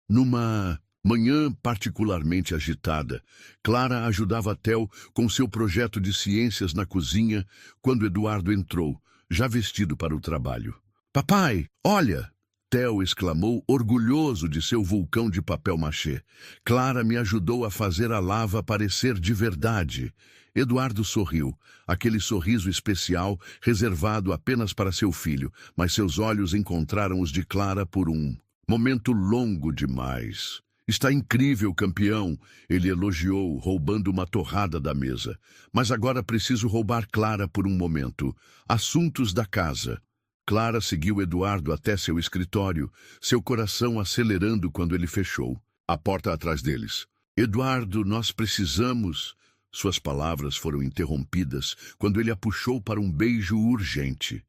Numa manhã particularmente agitada, Clara ajudava Theo com seu projeto de ciências na cozinha quando Eduardo entrou, já vestido para o trabalho. Papai, olha! Theo exclamou, orgulhoso de seu vulcão de papel machê. Clara me ajudou a fazer a lava parecer de verdade. Eduardo sorriu, aquele sorriso especial reservado apenas para seu filho, mas seus olhos encontraram os de Clara por um momento longo demais. Está incrível, campeão, ele elogiou, roubando uma torrada da mesa. Mas agora preciso roubar Clara por um momento. Assuntos da casa. Clara seguiu Eduardo até seu escritório, seu coração acelerando quando ele fechou a porta atrás deles. Eduardo, nós precisamos... Suas palavras foram interrompidas quando ele a puxou para um beijo urgente.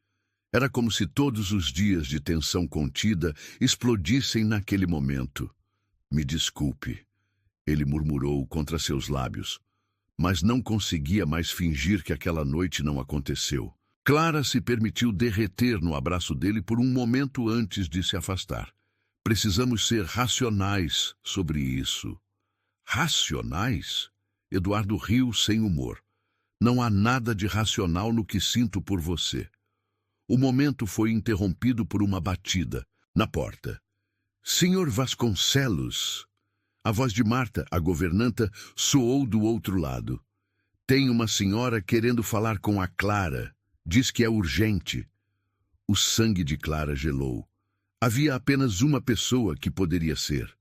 Era como se todos os dias de tensão contida explodissem naquele momento. Me desculpe, ele murmurou contra seus lábios, mas não conseguia mais fingir que aquela noite não aconteceu. Clara se permitiu derreter no abraço dele por um momento antes de se afastar. Precisamos ser racionais sobre isso. Racionais? Eduardo riu sem humor. Não há nada de racional no que sinto por você. O momento foi interrompido por uma batida na porta. Senhor Vasconcelos! A voz de Marta, a governanta, soou do outro lado. Tem uma senhora querendo falar com a Clara. Diz que é urgente. O sangue de Clara gelou. Havia apenas uma pessoa que poderia ser.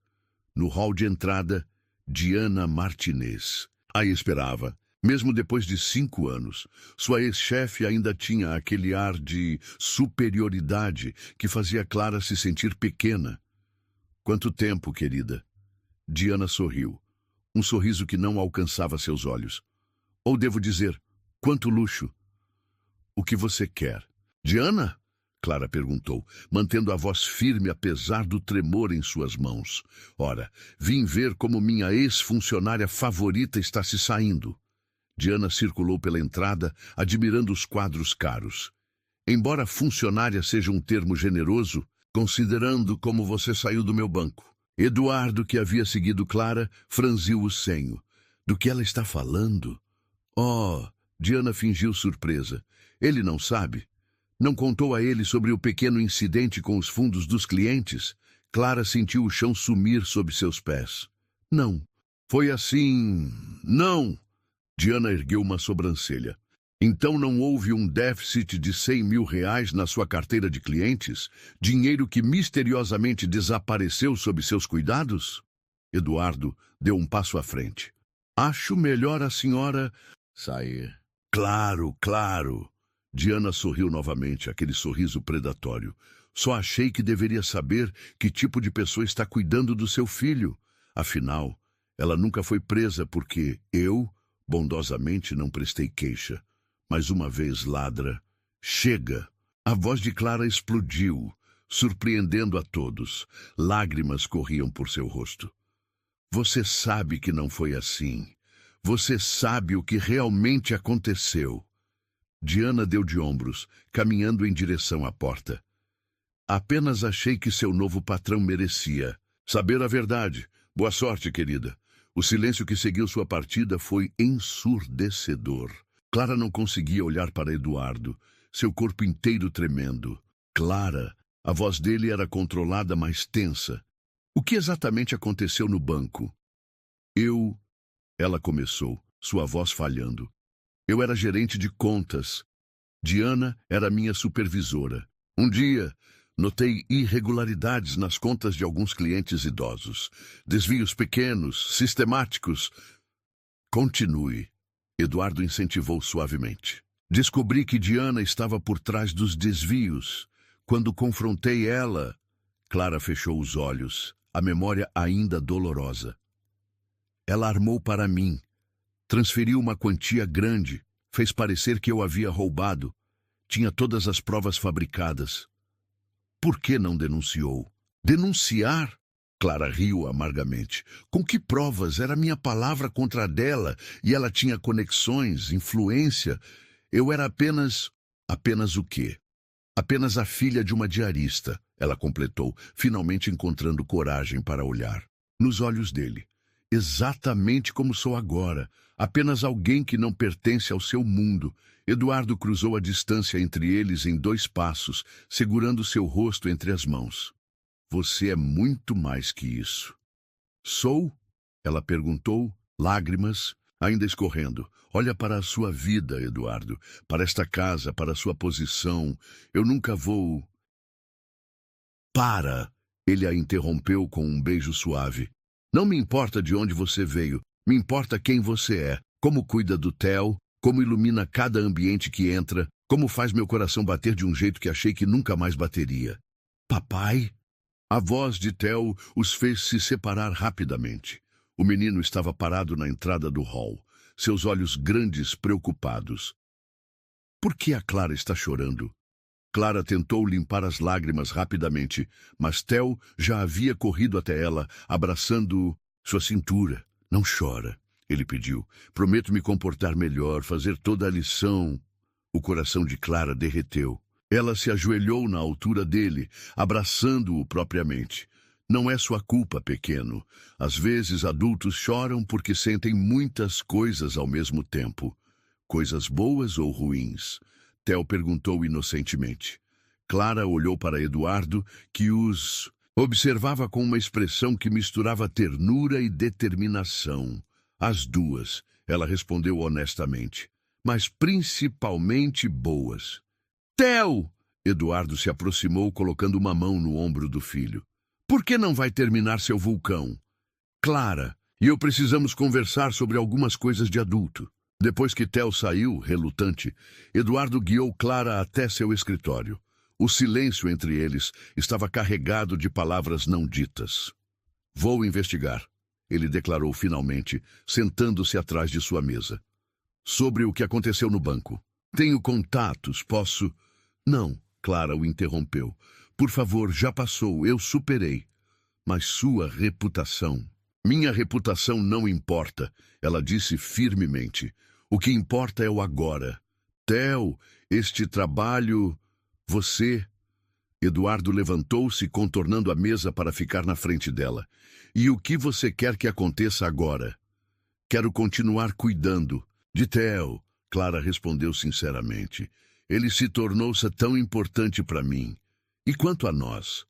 No hall de entrada, Diana Martinez. A esperava. Mesmo depois de 5 anos, sua ex-chefe ainda tinha aquele ar de superioridade que fazia Clara se sentir pequena. Quanto tempo, querida? Diana sorriu. Um sorriso que não alcançava seus olhos. Ou devo dizer, quanto luxo. O que você quer? Diana? Clara perguntou, mantendo a voz firme apesar do tremor em suas mãos. Ora, vim ver como minha ex-funcionária favorita está se saindo. Diana circulou pela entrada, admirando os quadros caros. Embora funcionária seja um termo generoso, considerando como você saiu do meu banco. Eduardo, que havia seguido Clara, franziu o senho. Do que ela está falando? Oh, Diana fingiu surpresa. Ele não sabe? Não contou a ele sobre o pequeno incidente com os fundos dos clientes? Clara sentiu o chão sumir sob seus pés. Não. Foi assim... Não! Diana ergueu uma sobrancelha. Então não houve um déficit de R$100.000 na sua carteira de clientes? Dinheiro que misteriosamente desapareceu sob seus cuidados? Eduardo deu um passo à frente. Acho melhor a senhora sair. Claro, claro. Diana sorriu novamente, aquele sorriso predatório. Só achei que deveria saber que tipo de pessoa está cuidando do seu filho. Afinal, ela nunca foi presa porque eu, bondosamente, não prestei queixa. Mais uma vez ladra. Chega! A voz de Clara explodiu, surpreendendo a todos. Lágrimas corriam por seu rosto. Você sabe que não foi assim. Você sabe o que realmente aconteceu. Diana deu de ombros, caminhando em direção à porta. Apenas achei que seu novo patrão merecia saber a verdade. Boa sorte, querida. O silêncio que seguiu sua partida foi ensurdecedor. Clara não conseguia olhar para Eduardo, seu corpo inteiro tremendo. Clara, a voz dele era controlada, mas tensa. O que exatamente aconteceu no banco? Ela começou, sua voz falhando. Eu era gerente de contas. Diana era minha supervisora. Um dia, notei irregularidades nas contas de alguns clientes idosos. Desvios pequenos, sistemáticos. Continue. Eduardo incentivou suavemente. Descobri que Diana estava por trás dos desvios. Quando confrontei ela, Clara fechou os olhos, a memória ainda dolorosa. Ela armou para mim. Transferiu uma quantia grande, fez parecer que eu havia roubado. Tinha todas as provas fabricadas. Por que não denunciou? Denunciar? Clara riu amargamente. Com que provas? Era minha palavra contra a dela, e ela tinha conexões, influência. Eu era apenas... Apenas o quê? Apenas a filha de uma diarista, ela completou, finalmente encontrando coragem para olhar nos olhos dele. Exatamente como sou agora, apenas alguém que não pertence ao seu mundo. Eduardo cruzou a distância entre eles em 2 passos, segurando seu rosto entre as mãos. Você é muito mais que isso. Sou? Ela perguntou, lágrimas ainda escorrendo. Olha para a sua vida, Eduardo, para esta casa, para a sua posição. Eu nunca vou... Para! Ele a interrompeu com um beijo suave. Não me importa de onde você veio, me importa quem você é, como cuida do Theo, como ilumina cada ambiente que entra, como faz meu coração bater de um jeito que achei que nunca mais bateria. Papai? A voz de Theo os fez se separar rapidamente. O menino estava parado na entrada do hall, seus olhos grandes preocupados. Por que a Clara está chorando? Clara tentou limpar as lágrimas rapidamente, mas Theo já havia corrido até ela, abraçando sua cintura. Não chora, ele pediu. Prometo me comportar melhor, fazer toda a lição. O coração de Clara derreteu. Ela se ajoelhou na altura dele, abraçando-o propriamente. Não é sua culpa, pequeno. Às vezes adultos choram porque sentem muitas coisas ao mesmo tempo. Coisas boas ou ruins? Theo perguntou inocentemente. Clara olhou para Eduardo, que os observava com uma expressão que misturava ternura e determinação. As duas, ela respondeu honestamente, mas principalmente boas. Theo! Eduardo se aproximou, colocando uma mão no ombro do filho. Por que não vai terminar seu vulcão? Clara, e eu precisamos conversar sobre algumas coisas de adulto. Depois que Theo saiu, relutante, Eduardo guiou Clara até seu escritório. O silêncio entre eles estava carregado de palavras não ditas. Vou investigar, ele declarou finalmente, sentando-se atrás de sua mesa. Sobre o que aconteceu no banco. Tenho contatos, posso... Não, Clara o interrompeu. Por favor, já passou, eu superei. Mas sua reputação... Minha reputação não importa, ela disse firmemente. O que importa é o agora. Theo, este trabalho... Você... Eduardo levantou-se, contornando a mesa para ficar na frente dela. E o que você quer que aconteça agora? Quero continuar cuidando. De Theo, Clara respondeu sinceramente. Ele se tornou-se tão importante para mim. E quanto a nós?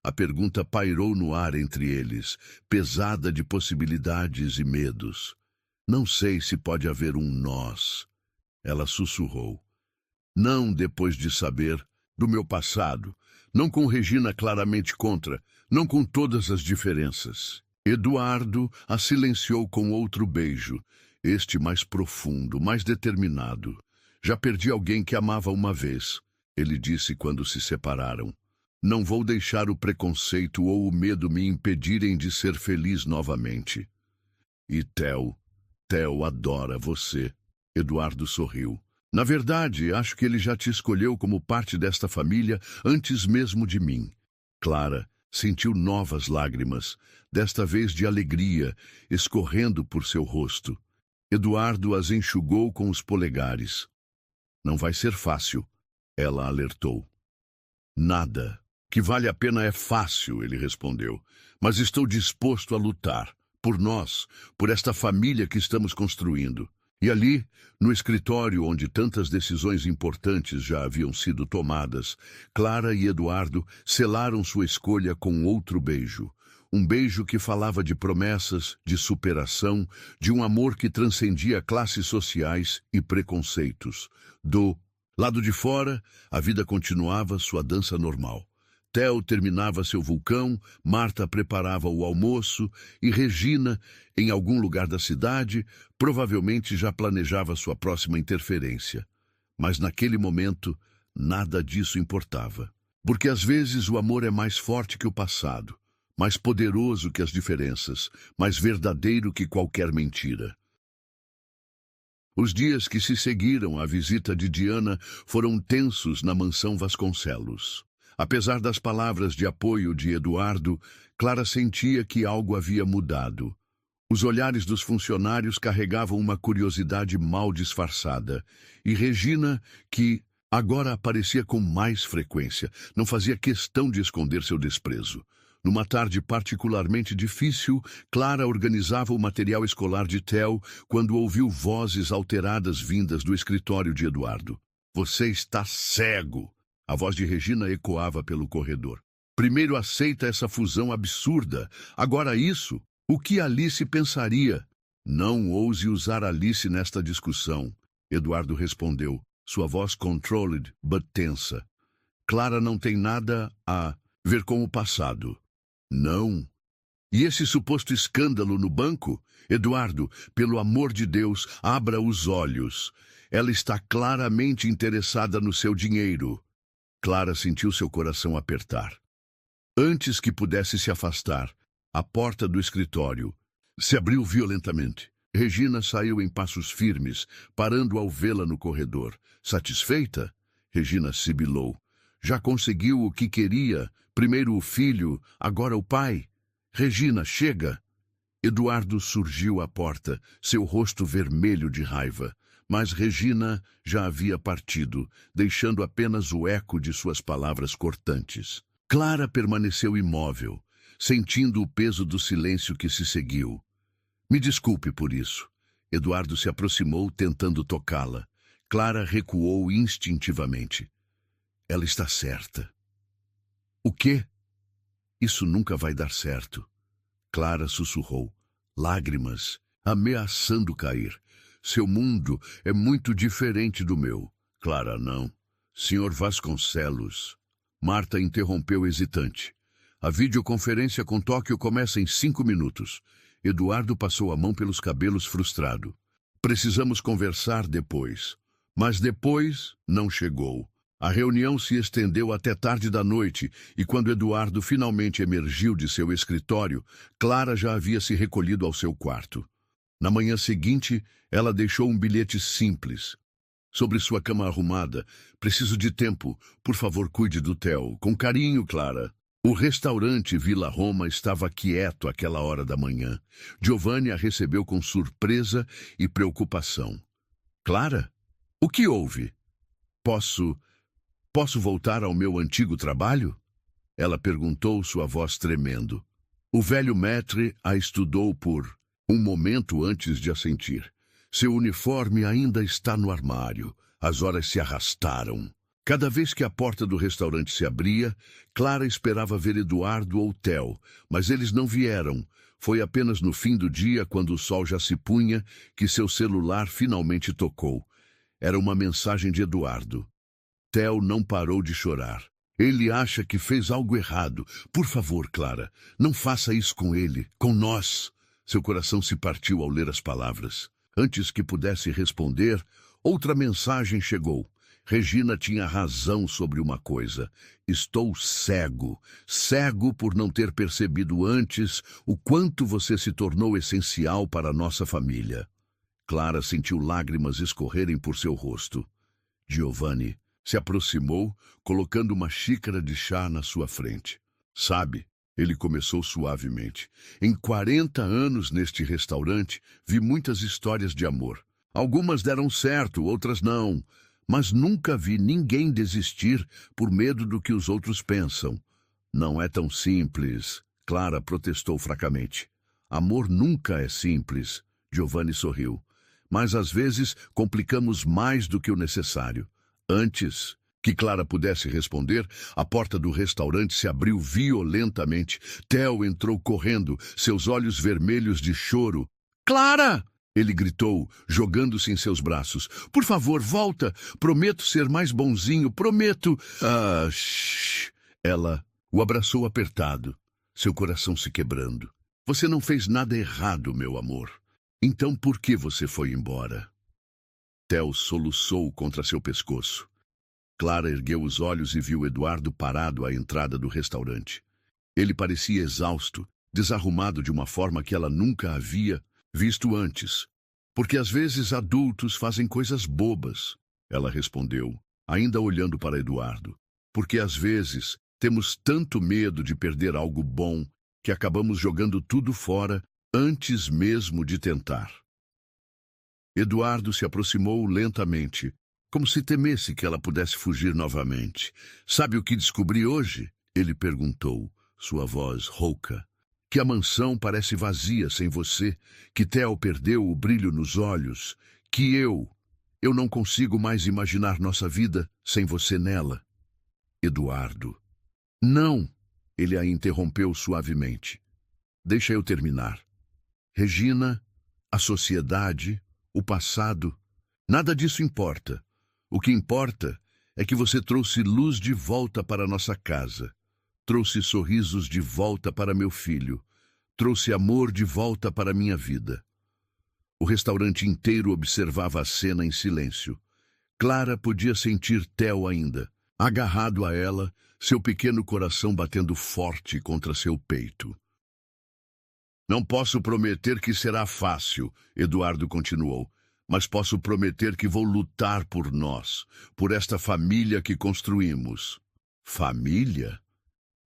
A pergunta pairou no ar entre eles, pesada de possibilidades e medos. Não sei se pode haver um nós. Ela sussurrou. Não depois de saber do meu passado. Não com Regina claramente contra. Não com todas as diferenças. Eduardo a silenciou com outro beijo. Este mais profundo, mais determinado. Já perdi alguém que amava uma vez, ele disse quando se separaram. Não vou deixar o preconceito ou o medo me impedirem de ser feliz novamente. E Theo adora você. Eduardo sorriu. Na verdade, acho que ele já te escolheu como parte desta família antes mesmo de mim. Clara sentiu novas lágrimas, desta vez de alegria, escorrendo por seu rosto. Eduardo as enxugou com os polegares. Não vai ser fácil, ela alertou. Nada. Que vale a pena é fácil, ele respondeu. Mas estou disposto a lutar. Por nós, por esta família que estamos construindo. E ali, no escritório onde tantas decisões importantes já haviam sido tomadas, Clara e Eduardo selaram sua escolha com outro beijo. Um beijo que falava de promessas, de superação, de um amor que transcendia classes sociais e preconceitos. Do lado de fora, a vida continuava sua dança normal. Theo terminava seu vulcão, Marta preparava o almoço e Regina, em algum lugar da cidade, provavelmente já planejava sua próxima interferência. Mas naquele momento, nada disso importava. Porque às vezes o amor é mais forte que o passado, mais poderoso que as diferenças, mais verdadeiro que qualquer mentira. Os dias que se seguiram à visita de Diana foram tensos na mansão Vasconcelos. Apesar das palavras de apoio de Eduardo, Clara sentia que algo havia mudado. Os olhares dos funcionários carregavam uma curiosidade mal disfarçada. E Regina, que agora aparecia com mais frequência, não fazia questão de esconder seu desprezo. Numa tarde particularmente difícil, Clara organizava o material escolar de Theo quando ouviu vozes alteradas vindas do escritório de Eduardo. Você está cego! A voz de Regina ecoava pelo corredor. Primeiro aceita essa fusão absurda. Agora isso, o que Alice pensaria? Não ouse usar Alice nesta discussão, Eduardo respondeu, sua voz controlled, but tensa. Clara não tem nada a ver com o passado. Não. E esse suposto escândalo no banco? Eduardo, pelo amor de Deus, abra os olhos. Ela está claramente interessada no seu dinheiro. Clara sentiu seu coração apertar. Antes que pudesse se afastar, a porta do escritório se abriu violentamente. Regina saiu em passos firmes, parando ao vê-la no corredor. Satisfeita? Regina sibilou. Já conseguiu o que queria? Primeiro o filho, agora o pai. Regina, chega! Eduardo surgiu à porta, seu rosto vermelho de raiva. Mas Regina já havia partido, deixando apenas o eco de suas palavras cortantes. Clara permaneceu imóvel, sentindo o peso do silêncio que se seguiu. Me desculpe por isso. Eduardo se aproximou, tentando tocá-la. Clara recuou instintivamente. Ela está certa. O quê? Isso nunca vai dar certo. Clara sussurrou, lágrimas, ameaçando cair. Seu mundo é muito diferente do meu. Clara, não. Senhor Vasconcelos. Marta interrompeu hesitante. A videoconferência com Tóquio começa em 5 minutos. Eduardo passou a mão pelos cabelos frustrado. Precisamos conversar depois. Mas depois não chegou. A reunião se estendeu até tarde da noite e quando Eduardo finalmente emergiu de seu escritório, Clara já havia se recolhido ao seu quarto. Na manhã seguinte, ela deixou um bilhete simples. Sobre sua cama arrumada, preciso de tempo. Por favor, cuide do Theo. Com carinho, Clara. O restaurante Vila Roma estava quieto àquela hora da manhã. Giovanni a recebeu com surpresa e preocupação. Clara? O que houve? Posso voltar ao meu antigo trabalho? Ela perguntou, sua voz tremendo. O velho maître a estudou por um momento antes de assentir. Seu uniforme ainda está no armário. As horas se arrastaram. Cada vez que a porta do restaurante se abria, Clara esperava ver Eduardo ou Theo, mas eles não vieram. Foi apenas no fim do dia, quando o sol já se punha, que seu celular finalmente tocou. Era uma mensagem de Eduardo. Theo não parou de chorar. Ele acha que fez algo errado. Por favor, Clara, não faça isso com ele, com nós. Seu coração se partiu ao ler as palavras. Antes que pudesse responder, outra mensagem chegou. Regina tinha razão sobre uma coisa. Estou cego. Cego por não ter percebido antes o quanto você se tornou essencial para a nossa família. Clara sentiu lágrimas escorrerem por seu rosto. Giovanni se aproximou, colocando uma xícara de chá na sua frente. Sabe, ele começou suavemente. Em 40 anos neste restaurante, vi muitas histórias de amor. Algumas deram certo, outras não. Mas nunca vi ninguém desistir por medo do que os outros pensam. Não é tão simples, Clara protestou fracamente. Amor nunca é simples, Giovanni sorriu. Mas às vezes complicamos mais do que o necessário. Antes que Clara pudesse responder, a porta do restaurante se abriu violentamente. Theo entrou correndo, seus olhos vermelhos de choro. Clara! Ele gritou, jogando-se em seus braços. Por favor, volta! Prometo ser mais bonzinho, prometo! Shh! Ela o abraçou apertado, seu coração se quebrando. Você não fez nada errado, meu amor. Então por que você foi embora? Theo soluçou contra seu pescoço. Clara ergueu os olhos e viu Eduardo parado à entrada do restaurante. Ele parecia exausto, desarrumado de uma forma que ela nunca havia visto antes. Porque às vezes adultos fazem coisas bobas, ela respondeu, ainda olhando para Eduardo. Porque às vezes temos tanto medo de perder algo bom que acabamos jogando tudo fora antes mesmo de tentar. Eduardo se aproximou lentamente, como se temesse que ela pudesse fugir novamente. Sabe o que descobri hoje? Ele perguntou, sua voz rouca. Que a mansão parece vazia sem você, que Theo perdeu o brilho nos olhos, que eu não consigo mais imaginar nossa vida sem você nela. Eduardo. Não, ele a interrompeu suavemente. Deixa eu terminar. Regina, a sociedade, o passado, nada disso importa. O que importa é que você trouxe luz de volta para nossa casa. Trouxe sorrisos de volta para meu filho. trouxe amor de volta para minha vida. O restaurante inteiro observava a cena em silêncio. Clara podia sentir Theo ainda, agarrado a ela, seu pequeno coração batendo forte contra seu peito. Não posso prometer que será fácil, Eduardo continuou, mas posso prometer que vou lutar por nós, por esta família que construímos. Família?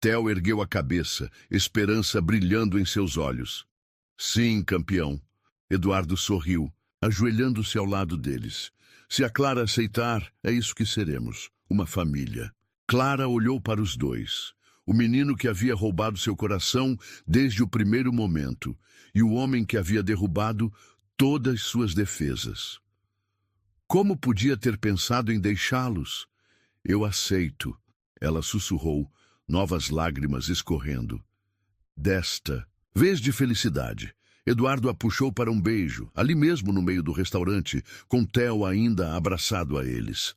Theo ergueu a cabeça, esperança brilhando em seus olhos. Sim, campeão. Eduardo sorriu, ajoelhando-se ao lado deles. Se a Clara aceitar, é isso que seremos, uma família. Clara olhou para os dois. O menino que havia roubado seu coração desde o primeiro momento, e o homem que havia derrubado todas suas defesas. Como podia ter pensado em deixá-los? Eu aceito, ela sussurrou, novas lágrimas escorrendo. Desta vez de felicidade, Eduardo a puxou para um beijo, ali mesmo no meio do restaurante, com Theo ainda abraçado a eles.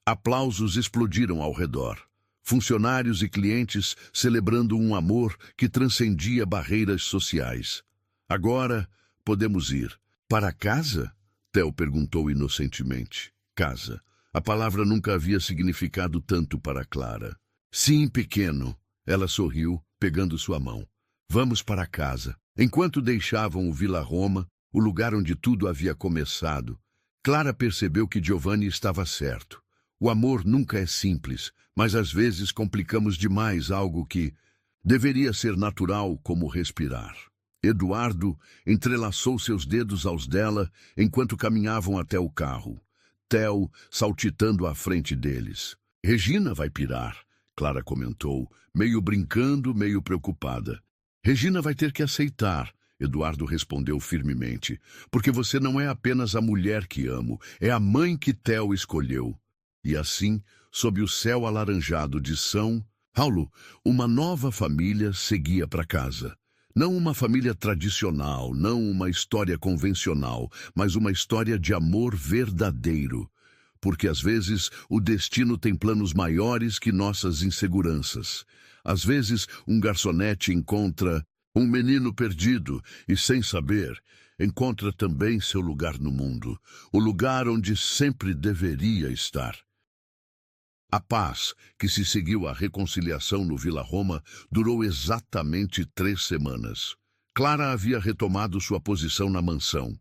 Aplausos explodiram ao redor. Funcionários e clientes celebrando um amor que transcendia barreiras sociais. Agora podemos ir. Para casa? Theo perguntou inocentemente. Casa. A palavra nunca havia significado tanto para Clara. Sim, pequeno. Ela sorriu, pegando sua mão. Vamos para casa. Enquanto deixavam o Vila Roma, o lugar onde tudo havia começado, Clara percebeu que Giovanni estava certo. O amor nunca é simples, mas às vezes complicamos demais algo que deveria ser natural como respirar. Eduardo entrelaçou seus dedos aos dela enquanto caminhavam até o carro. Theo saltitando à frente deles. Regina vai pirar, Clara comentou, meio brincando, meio preocupada. Regina vai ter que aceitar, Eduardo respondeu firmemente, porque você não é apenas a mulher que amo, é a mãe que Theo escolheu. E assim, sob o céu alaranjado de São Paulo, uma nova família seguia para casa. Não uma família tradicional, não uma história convencional, mas uma história de amor verdadeiro. Porque às vezes o destino tem planos maiores que nossas inseguranças. Às vezes um garçonete encontra um menino perdido e, sem saber, encontra também seu lugar no mundo, o lugar onde sempre deveria estar. A paz, que se seguiu à reconciliação no Vila Roma, durou exatamente 3 semanas. Clara havia retomado sua posição na mansão,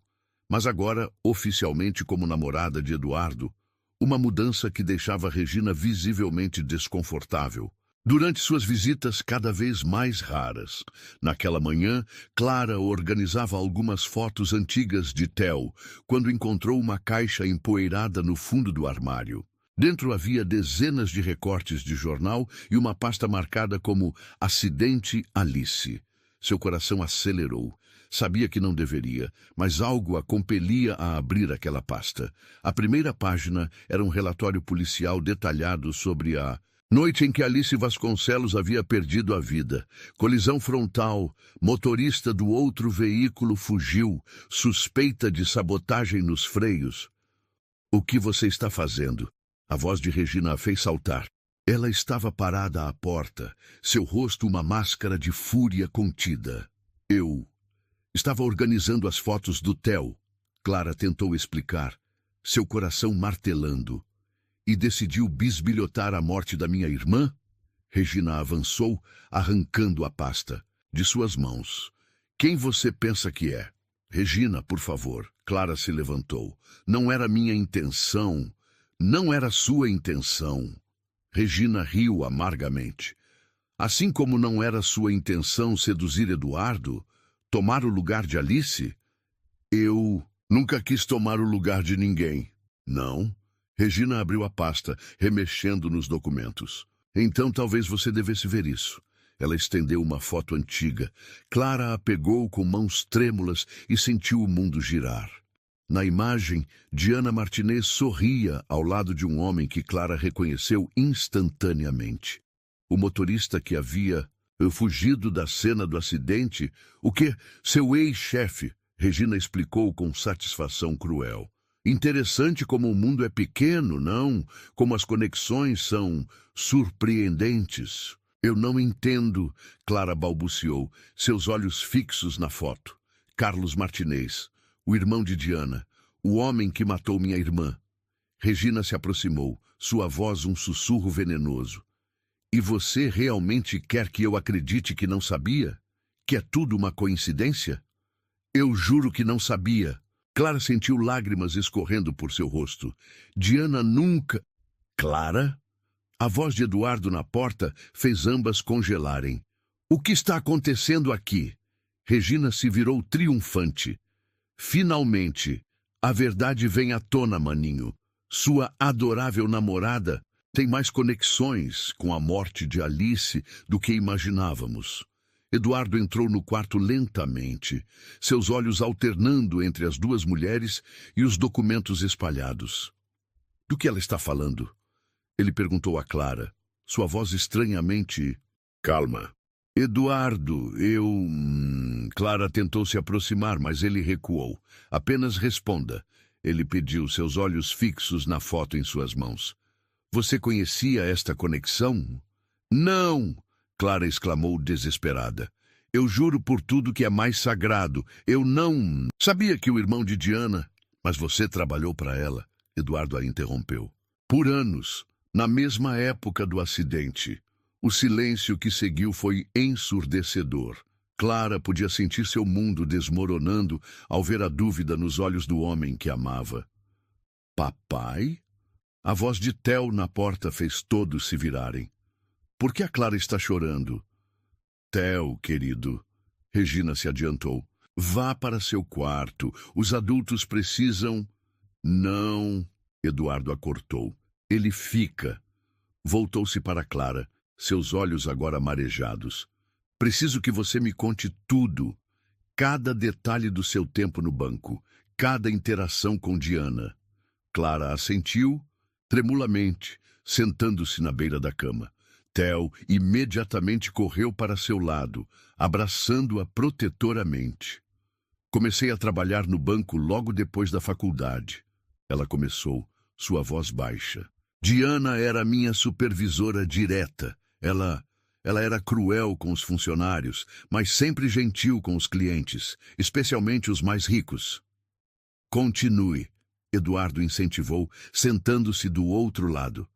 mas agora, oficialmente como namorada de Eduardo, uma mudança que deixava Regina visivelmente desconfortável. Durante suas visitas cada vez mais raras, naquela manhã, Clara organizava algumas fotos antigas de Theo, quando encontrou uma caixa empoeirada no fundo do armário. Dentro havia dezenas de recortes de jornal e uma pasta marcada como Acidente Alice. Seu coração acelerou. Sabia que não deveria, mas algo a compelia a abrir aquela pasta. A primeira página era um relatório policial detalhado sobre a noite em que Alice Vasconcelos havia perdido a vida. Colisão frontal, motorista do outro veículo fugiu, suspeita de sabotagem nos freios. O que você está fazendo? A voz de Regina a fez saltar. Ela estava parada à porta, seu rosto uma máscara de fúria contida. Eu estava organizando as fotos do Theo. Clara tentou explicar, seu coração martelando. E decidiu bisbilhotar a morte da minha irmã? Regina avançou, arrancando a pasta de suas mãos. Quem você pensa que é? Regina, por favor. Clara se levantou. Não era minha intenção. Não era sua intenção. Regina riu amargamente. Assim como não era sua intenção seduzir Eduardo, tomar o lugar de Alice? Eu nunca quis tomar o lugar de ninguém. Não? Regina abriu a pasta, remexendo nos documentos. Então talvez você devesse ver isso. Ela estendeu uma foto antiga. Clara a pegou com mãos trêmulas e sentiu o mundo girar. Na imagem, Diana Martinez sorria ao lado de um homem que Clara reconheceu instantaneamente. O motorista que havia fugido da cena do acidente, o que? Seu ex-chefe, Regina explicou com satisfação cruel. Interessante como o mundo é pequeno, não? Como as conexões são surpreendentes. Eu não entendo, Clara balbuciou, seus olhos fixos na foto. Carlos Martinez, o irmão de Diana, o homem que matou minha irmã. Regina se aproximou, sua voz um sussurro venenoso. E você realmente quer que eu acredite que não sabia? Que é tudo uma coincidência? Eu juro que não sabia. Clara sentiu lágrimas escorrendo por seu rosto. Diana nunca... Clara? A voz de Eduardo na porta fez ambas congelarem. O que está acontecendo aqui? Regina se virou triunfante. Finalmente, a verdade vem à tona, maninho. Sua adorável namorada tem mais conexões com a morte de Alice do que imaginávamos. Eduardo entrou no quarto lentamente, seus olhos alternando entre as duas mulheres e os documentos espalhados. Do que ela está falando? Ele perguntou a Clara, sua voz estranhamente... Calma. Eduardo, eu... Clara tentou se aproximar, mas ele recuou. Apenas responda. Ele pediu, seus olhos fixos na foto em suas mãos. Você conhecia esta conexão? Não! Clara exclamou desesperada. Eu juro por tudo que é mais sagrado. Eu não... Sabia que o irmão de Diana... Mas você trabalhou para ela. Eduardo a interrompeu. Por anos, na mesma época do acidente. O silêncio que seguiu foi ensurdecedor. Clara podia sentir seu mundo desmoronando ao ver a dúvida nos olhos do homem que amava. Papai? A voz de Theo na porta fez todos se virarem. Por que a Clara está chorando? Theo, querido. Regina se adiantou. Vá para seu quarto. Os adultos precisam... Não, Eduardo a cortou. Ele fica. Voltou-se para Clara, seus olhos agora marejados. Preciso que você me conte tudo. Cada detalhe do seu tempo no banco. Cada interação com Diana. Clara assentiu, tremulamente, sentando-se na beira da cama. Theo imediatamente correu para seu lado, abraçando-a protetoramente. Comecei a trabalhar no banco logo depois da faculdade. Ela começou, sua voz baixa. Diana era minha supervisora direta. Ela era cruel com os funcionários, mas sempre gentil com os clientes, especialmente os mais ricos. Continue, Eduardo incentivou, sentando-se do outro lado.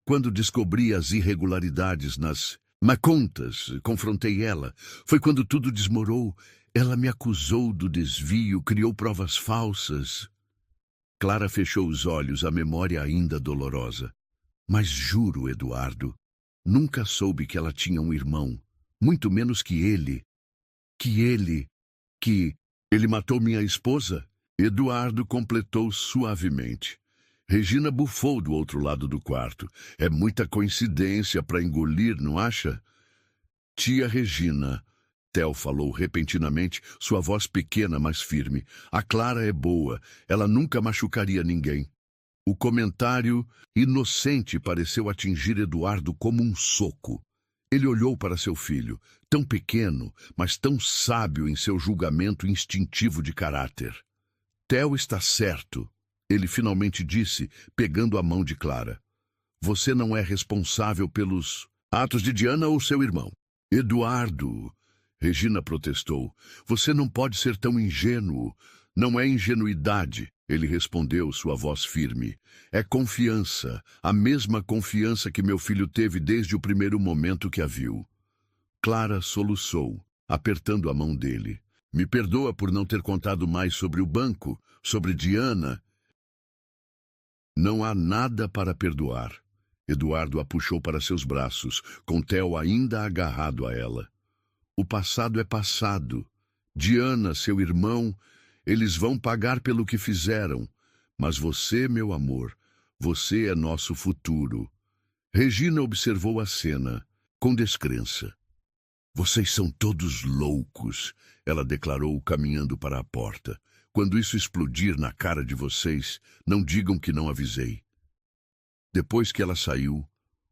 Quando descobri as irregularidades nas contas, confrontei ela. Foi quando tudo desmorou. Ela me acusou do desvio, criou provas falsas. Clara fechou os olhos, a memória ainda dolorosa. Mas juro, Eduardo, nunca soube que ela tinha um irmão, muito menos que ele. Que ele matou minha esposa? Eduardo completou suavemente. Regina bufou do outro lado do quarto. É muita coincidência para engolir, não acha? Tia Regina, Theo falou repentinamente, sua voz pequena, mas firme. A Clara é boa, ela nunca machucaria ninguém. O comentário inocente pareceu atingir Eduardo como um soco. Ele olhou para seu filho, tão pequeno, mas tão sábio em seu julgamento instintivo de caráter. Theo está certo. Ele finalmente disse, pegando a mão de Clara. Você não é responsável pelos atos de Diana ou seu irmão. Eduardo, Regina protestou. Você não pode ser tão ingênuo. Não é ingenuidade, ele respondeu, sua voz firme. É confiança, a mesma confiança que meu filho teve desde o primeiro momento que a viu. Clara soluçou, apertando a mão dele. Me perdoa por não ter contado mais sobre o banco, sobre Diana. Não há nada para perdoar. Eduardo a puxou para seus braços, com Theo ainda agarrado a ela. O passado é passado. Diana, seu irmão, eles vão pagar pelo que fizeram. Mas você, meu amor, você é nosso futuro. Regina observou a cena, com descrença. Vocês são todos loucos, ela declarou, caminhando para a porta. Quando isso explodir na cara de vocês, não digam que não avisei. Depois que ela saiu,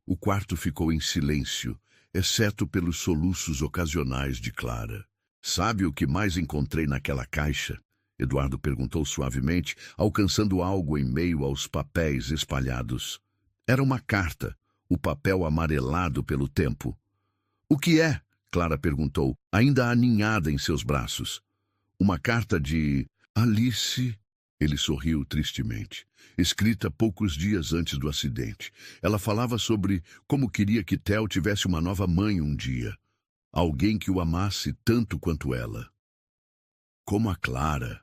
o quarto ficou em silêncio, exceto pelos soluços ocasionais de Clara. Sabe o que mais encontrei naquela caixa? Eduardo perguntou suavemente, alcançando algo em meio aos papéis espalhados. Era uma carta, o papel amarelado pelo tempo. O que é? Clara perguntou, ainda aninhada em seus braços. Uma carta de Alice. Ele sorriu tristemente. Escrita poucos dias antes do acidente. Ela falava sobre como queria que Theo tivesse uma nova mãe um dia. Alguém que o amasse tanto quanto ela. Como a Clara,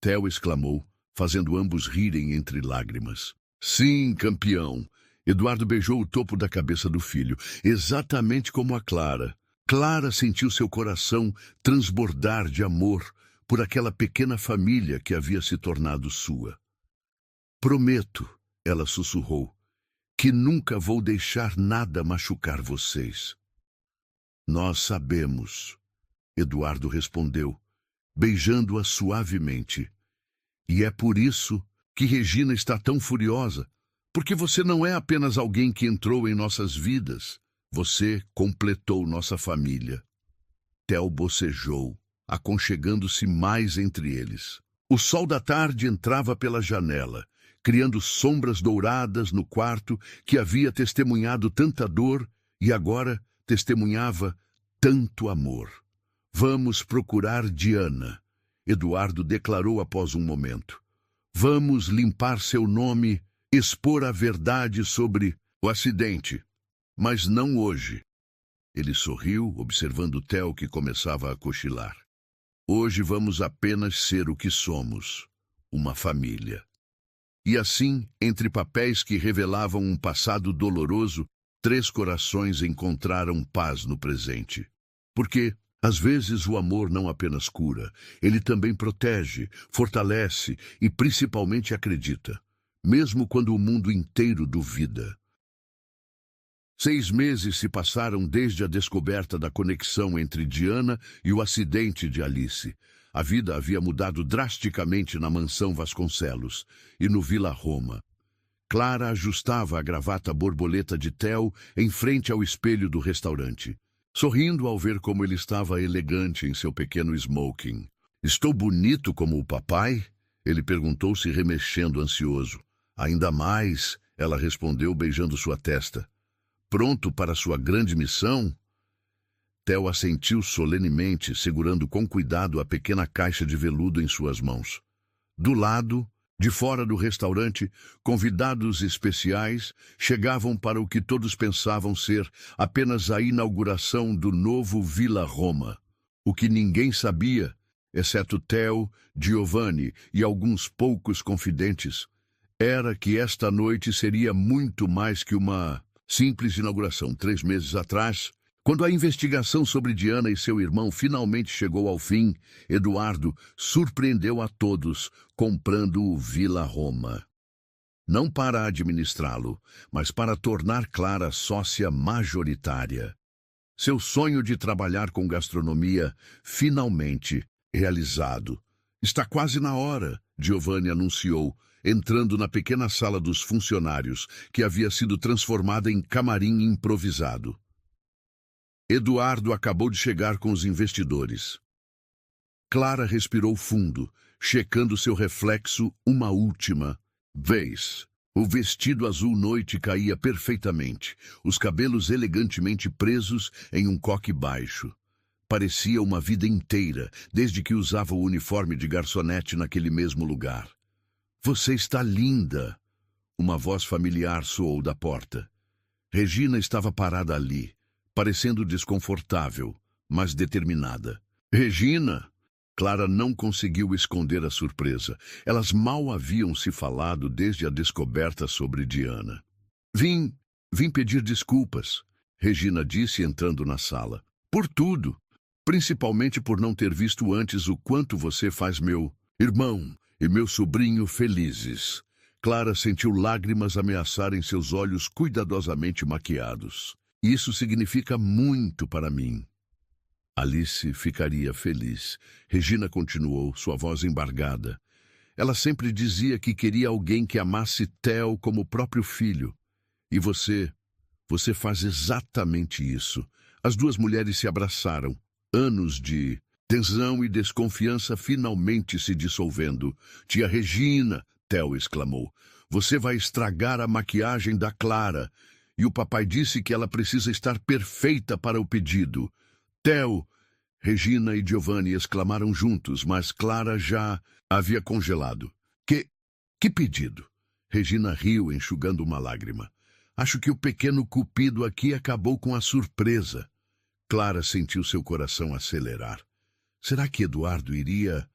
Theo exclamou, fazendo ambos rirem entre lágrimas. Sim, campeão. Eduardo beijou o topo da cabeça do filho, exatamente como a Clara. Clara sentiu seu coração transbordar de amor por aquela pequena família que havia se tornado sua. Prometo, ela sussurrou, que nunca vou deixar nada machucar vocês. Nós sabemos, Eduardo respondeu, beijando-a suavemente. E é por isso que Regina está tão furiosa, porque você não é apenas alguém que entrou em nossas vidas, você completou nossa família. Theo bocejou, aconchegando-se mais entre eles. O sol da tarde entrava pela janela, criando sombras douradas no quarto que havia testemunhado tanta dor e agora testemunhava tanto amor. Vamos procurar Diana, Eduardo declarou após um momento. Vamos limpar seu nome, expor a verdade sobre o acidente, mas não hoje. Ele sorriu, observando Theo que começava a cochilar. Hoje vamos apenas ser o que somos, uma família. E assim, entre papéis que revelavam um passado doloroso, 3 corações encontraram paz no presente. Porque, às vezes, o amor não apenas cura, ele também protege, fortalece e principalmente acredita, mesmo quando o mundo inteiro duvida. 6 meses se passaram desde a descoberta da conexão entre Diana e o acidente de Alice. A vida havia mudado drasticamente na mansão Vasconcelos e no Vila Roma. Clara ajustava a gravata borboleta de Theo em frente ao espelho do restaurante, sorrindo ao ver como ele estava elegante em seu pequeno smoking. Estou bonito como o papai? Ele perguntou, se remexendo ansioso. Ainda mais, ela respondeu, beijando sua testa. Pronto para sua grande missão? Theo assentiu solenemente, segurando com cuidado a pequena caixa de veludo em suas mãos. Do lado, de fora do restaurante, convidados especiais chegavam para o que todos pensavam ser apenas a inauguração do novo Vila Roma. O que ninguém sabia, exceto Theo, Giovanni e alguns poucos confidentes, era que esta noite seria muito mais que uma simples inauguração. 3 meses atrás, quando a investigação sobre Diana e seu irmão finalmente chegou ao fim, Eduardo surpreendeu a todos comprando o Vila Roma. Não para administrá-lo, mas para tornar Clara sócia majoritária. Seu sonho de trabalhar com gastronomia, finalmente realizado. Está quase na hora, Giovanni anunciou, entrando na pequena sala dos funcionários, que havia sido transformada em camarim improvisado. Eduardo acabou de chegar com os investidores. Clara respirou fundo, checando seu reflexo uma última vez. O vestido azul noite caía perfeitamente, os cabelos elegantemente presos em um coque baixo. Parecia uma vida inteira, desde que usava o uniforme de garçonete naquele mesmo lugar. Você está linda! Uma voz familiar soou da porta. Regina estava parada ali, parecendo desconfortável, mas determinada. Regina! Clara não conseguiu esconder a surpresa. Elas mal haviam se falado desde a descoberta sobre Diana. Vim pedir desculpas, Regina disse entrando na sala. Por tudo, principalmente por não ter visto antes o quanto você faz meu irmão e meu sobrinho felizes. Clara sentiu lágrimas ameaçarem seus olhos cuidadosamente maquiados. Isso significa muito para mim. Alice ficaria feliz. Regina continuou, sua voz embargada. Ela sempre dizia que queria alguém que amasse Theo como o próprio filho. E você faz exatamente isso. As duas mulheres se abraçaram. Anos de tensão e desconfiança finalmente se dissolvendo. Tia Regina, Theo exclamou, você vai estragar a maquiagem da Clara. E o papai disse que ela precisa estar perfeita para o pedido. Theo, Regina e Giovanni exclamaram juntos, mas Clara já havia congelado. Que pedido? Regina riu, enxugando uma lágrima. Acho que o pequeno cupido aqui acabou com a surpresa. Clara sentiu seu coração acelerar. Será que Eduardo iria...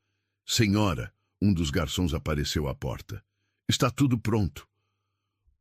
Senhora, um dos garçons apareceu à porta. Está tudo pronto.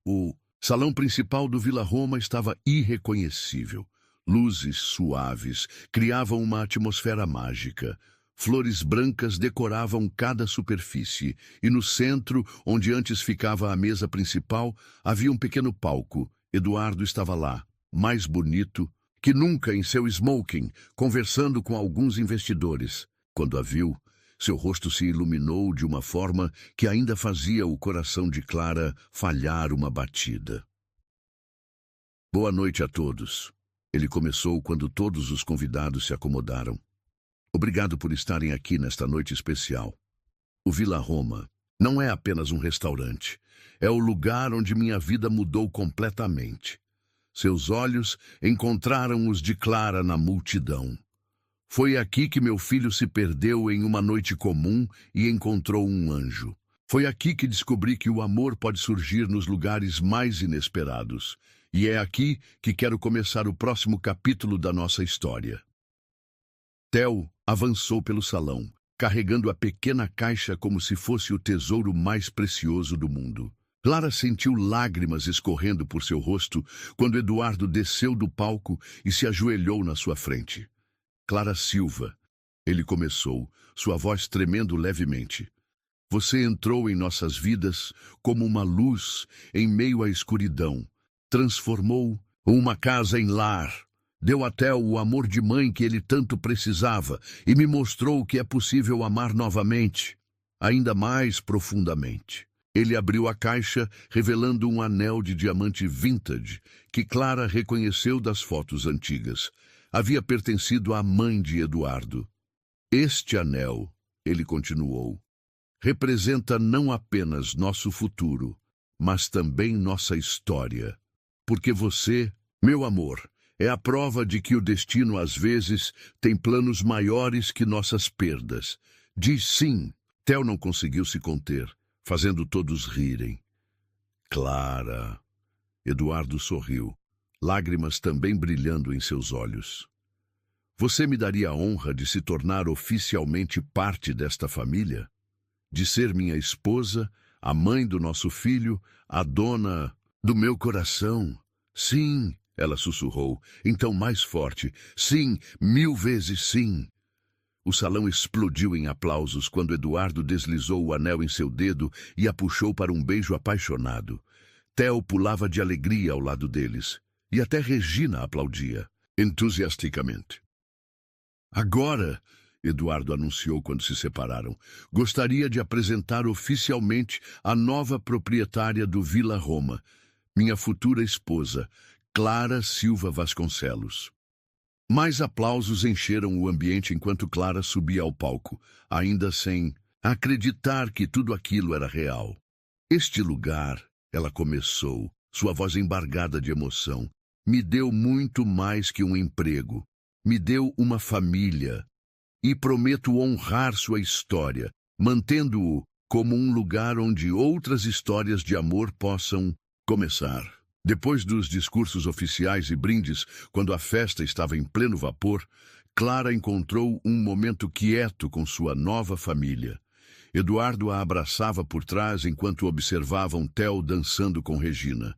O salão principal do Vila Roma estava irreconhecível. Luzes suaves criavam uma atmosfera mágica. Flores brancas decoravam cada superfície, e no centro, onde antes ficava a mesa principal, havia um pequeno palco. Eduardo estava lá, mais bonito que nunca em seu smoking, conversando com alguns investidores. Quando a viu, seu rosto se iluminou de uma forma que ainda fazia o coração de Clara falhar uma batida. Boa noite a todos. Ele começou quando todos os convidados se acomodaram. Obrigado por estarem aqui nesta noite especial. O Vila Roma não é apenas um restaurante. É o lugar onde minha vida mudou completamente. Seus olhos encontraram os de Clara na multidão. Foi aqui que meu filho se perdeu em uma noite comum e encontrou um anjo. Foi aqui que descobri que o amor pode surgir nos lugares mais inesperados. E é aqui que quero começar o próximo capítulo da nossa história. Theo avançou pelo salão, carregando a pequena caixa como se fosse o tesouro mais precioso do mundo. Clara sentiu lágrimas escorrendo por seu rosto quando Eduardo desceu do palco e se ajoelhou na sua frente. Clara Silva, ele começou, sua voz tremendo levemente. Você entrou em nossas vidas como uma luz em meio à escuridão. Transformou uma casa em lar. Deu a Theo o amor de mãe que ele tanto precisava e me mostrou que é possível amar novamente, ainda mais profundamente. Ele abriu a caixa, revelando um anel de diamante vintage, que Clara reconheceu das fotos antigas. Havia pertencido à mãe de Eduardo. Este anel, ele continuou, representa não apenas nosso futuro, mas também nossa história. Porque você, meu amor, é a prova de que o destino às vezes tem planos maiores que nossas perdas. Diz sim. Theo não conseguiu se conter, fazendo todos rirem. Clara. Eduardo sorriu, lágrimas também brilhando em seus olhos. Você me daria a honra de se tornar oficialmente parte desta família? De ser minha esposa, a mãe do nosso filho, a dona do meu coração? Sim, ela sussurrou, então mais forte. Sim, 1000 vezes sim. O salão explodiu em aplausos quando Eduardo deslizou o anel em seu dedo e a puxou para um beijo apaixonado. Theo pulava de alegria ao lado deles, e até Regina aplaudia, entusiasticamente. Agora, Eduardo anunciou quando se separaram, gostaria de apresentar oficialmente a nova proprietária do Vila Roma, minha futura esposa, Clara Silva Vasconcelos. Mais aplausos encheram o ambiente enquanto Clara subia ao palco, ainda sem acreditar que tudo aquilo era real. Este lugar, ela começou, sua voz embargada de emoção, me deu muito mais que um emprego. Me deu uma família. E prometo honrar sua história, mantendo-o como um lugar onde outras histórias de amor possam começar. Depois dos discursos oficiais e brindes, quando a festa estava em pleno vapor, Clara encontrou um momento quieto com sua nova família. Eduardo a abraçava por trás enquanto observavam Theo dançando com Regina.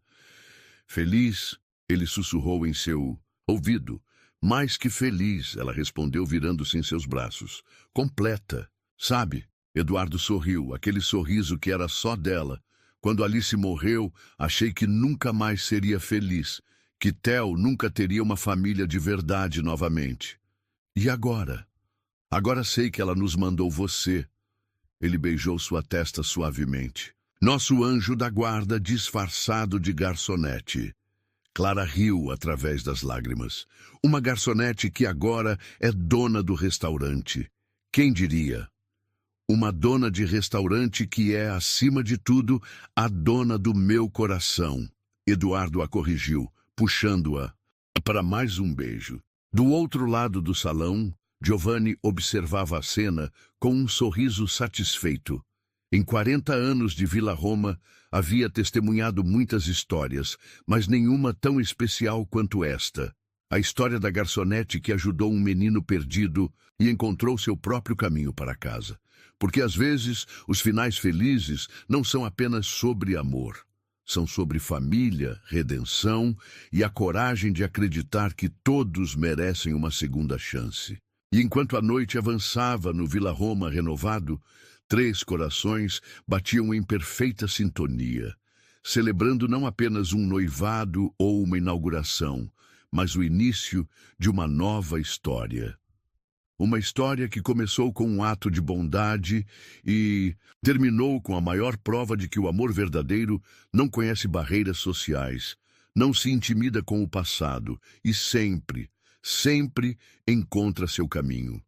Feliz, ele sussurrou em seu ouvido. Mais que feliz, ela respondeu virando-se em seus braços. Completa, sabe? Eduardo sorriu, aquele sorriso que era só dela. Quando Alice morreu, achei que nunca mais seria feliz, que Theo nunca teria uma família de verdade novamente. E agora? Agora sei que ela nos mandou você. Ele beijou sua testa suavemente. Nosso anjo da guarda disfarçado de garçonete. Clara riu através das lágrimas. Uma garçonete que agora é dona do restaurante. Quem diria? Uma dona de restaurante que é, acima de tudo, a dona do meu coração. Eduardo a corrigiu, puxando-a para mais um beijo. Do outro lado do salão, Giovanni observava a cena com um sorriso satisfeito. Em 40 anos de Vila Roma, havia testemunhado muitas histórias, mas nenhuma tão especial quanto esta. A história da garçonete que ajudou um menino perdido e encontrou seu próprio caminho para casa. Porque às vezes os finais felizes não são apenas sobre amor. São sobre família, redenção e a coragem de acreditar que todos merecem uma segunda chance. E enquanto a noite avançava no Vila Roma renovado, 3 corações batiam em perfeita sintonia, celebrando não apenas um noivado ou uma inauguração, mas o início de uma nova história. Uma história que começou com um ato de bondade e terminou com a maior prova de que o amor verdadeiro não conhece barreiras sociais, não se intimida com o passado e sempre, sempre encontra seu caminho.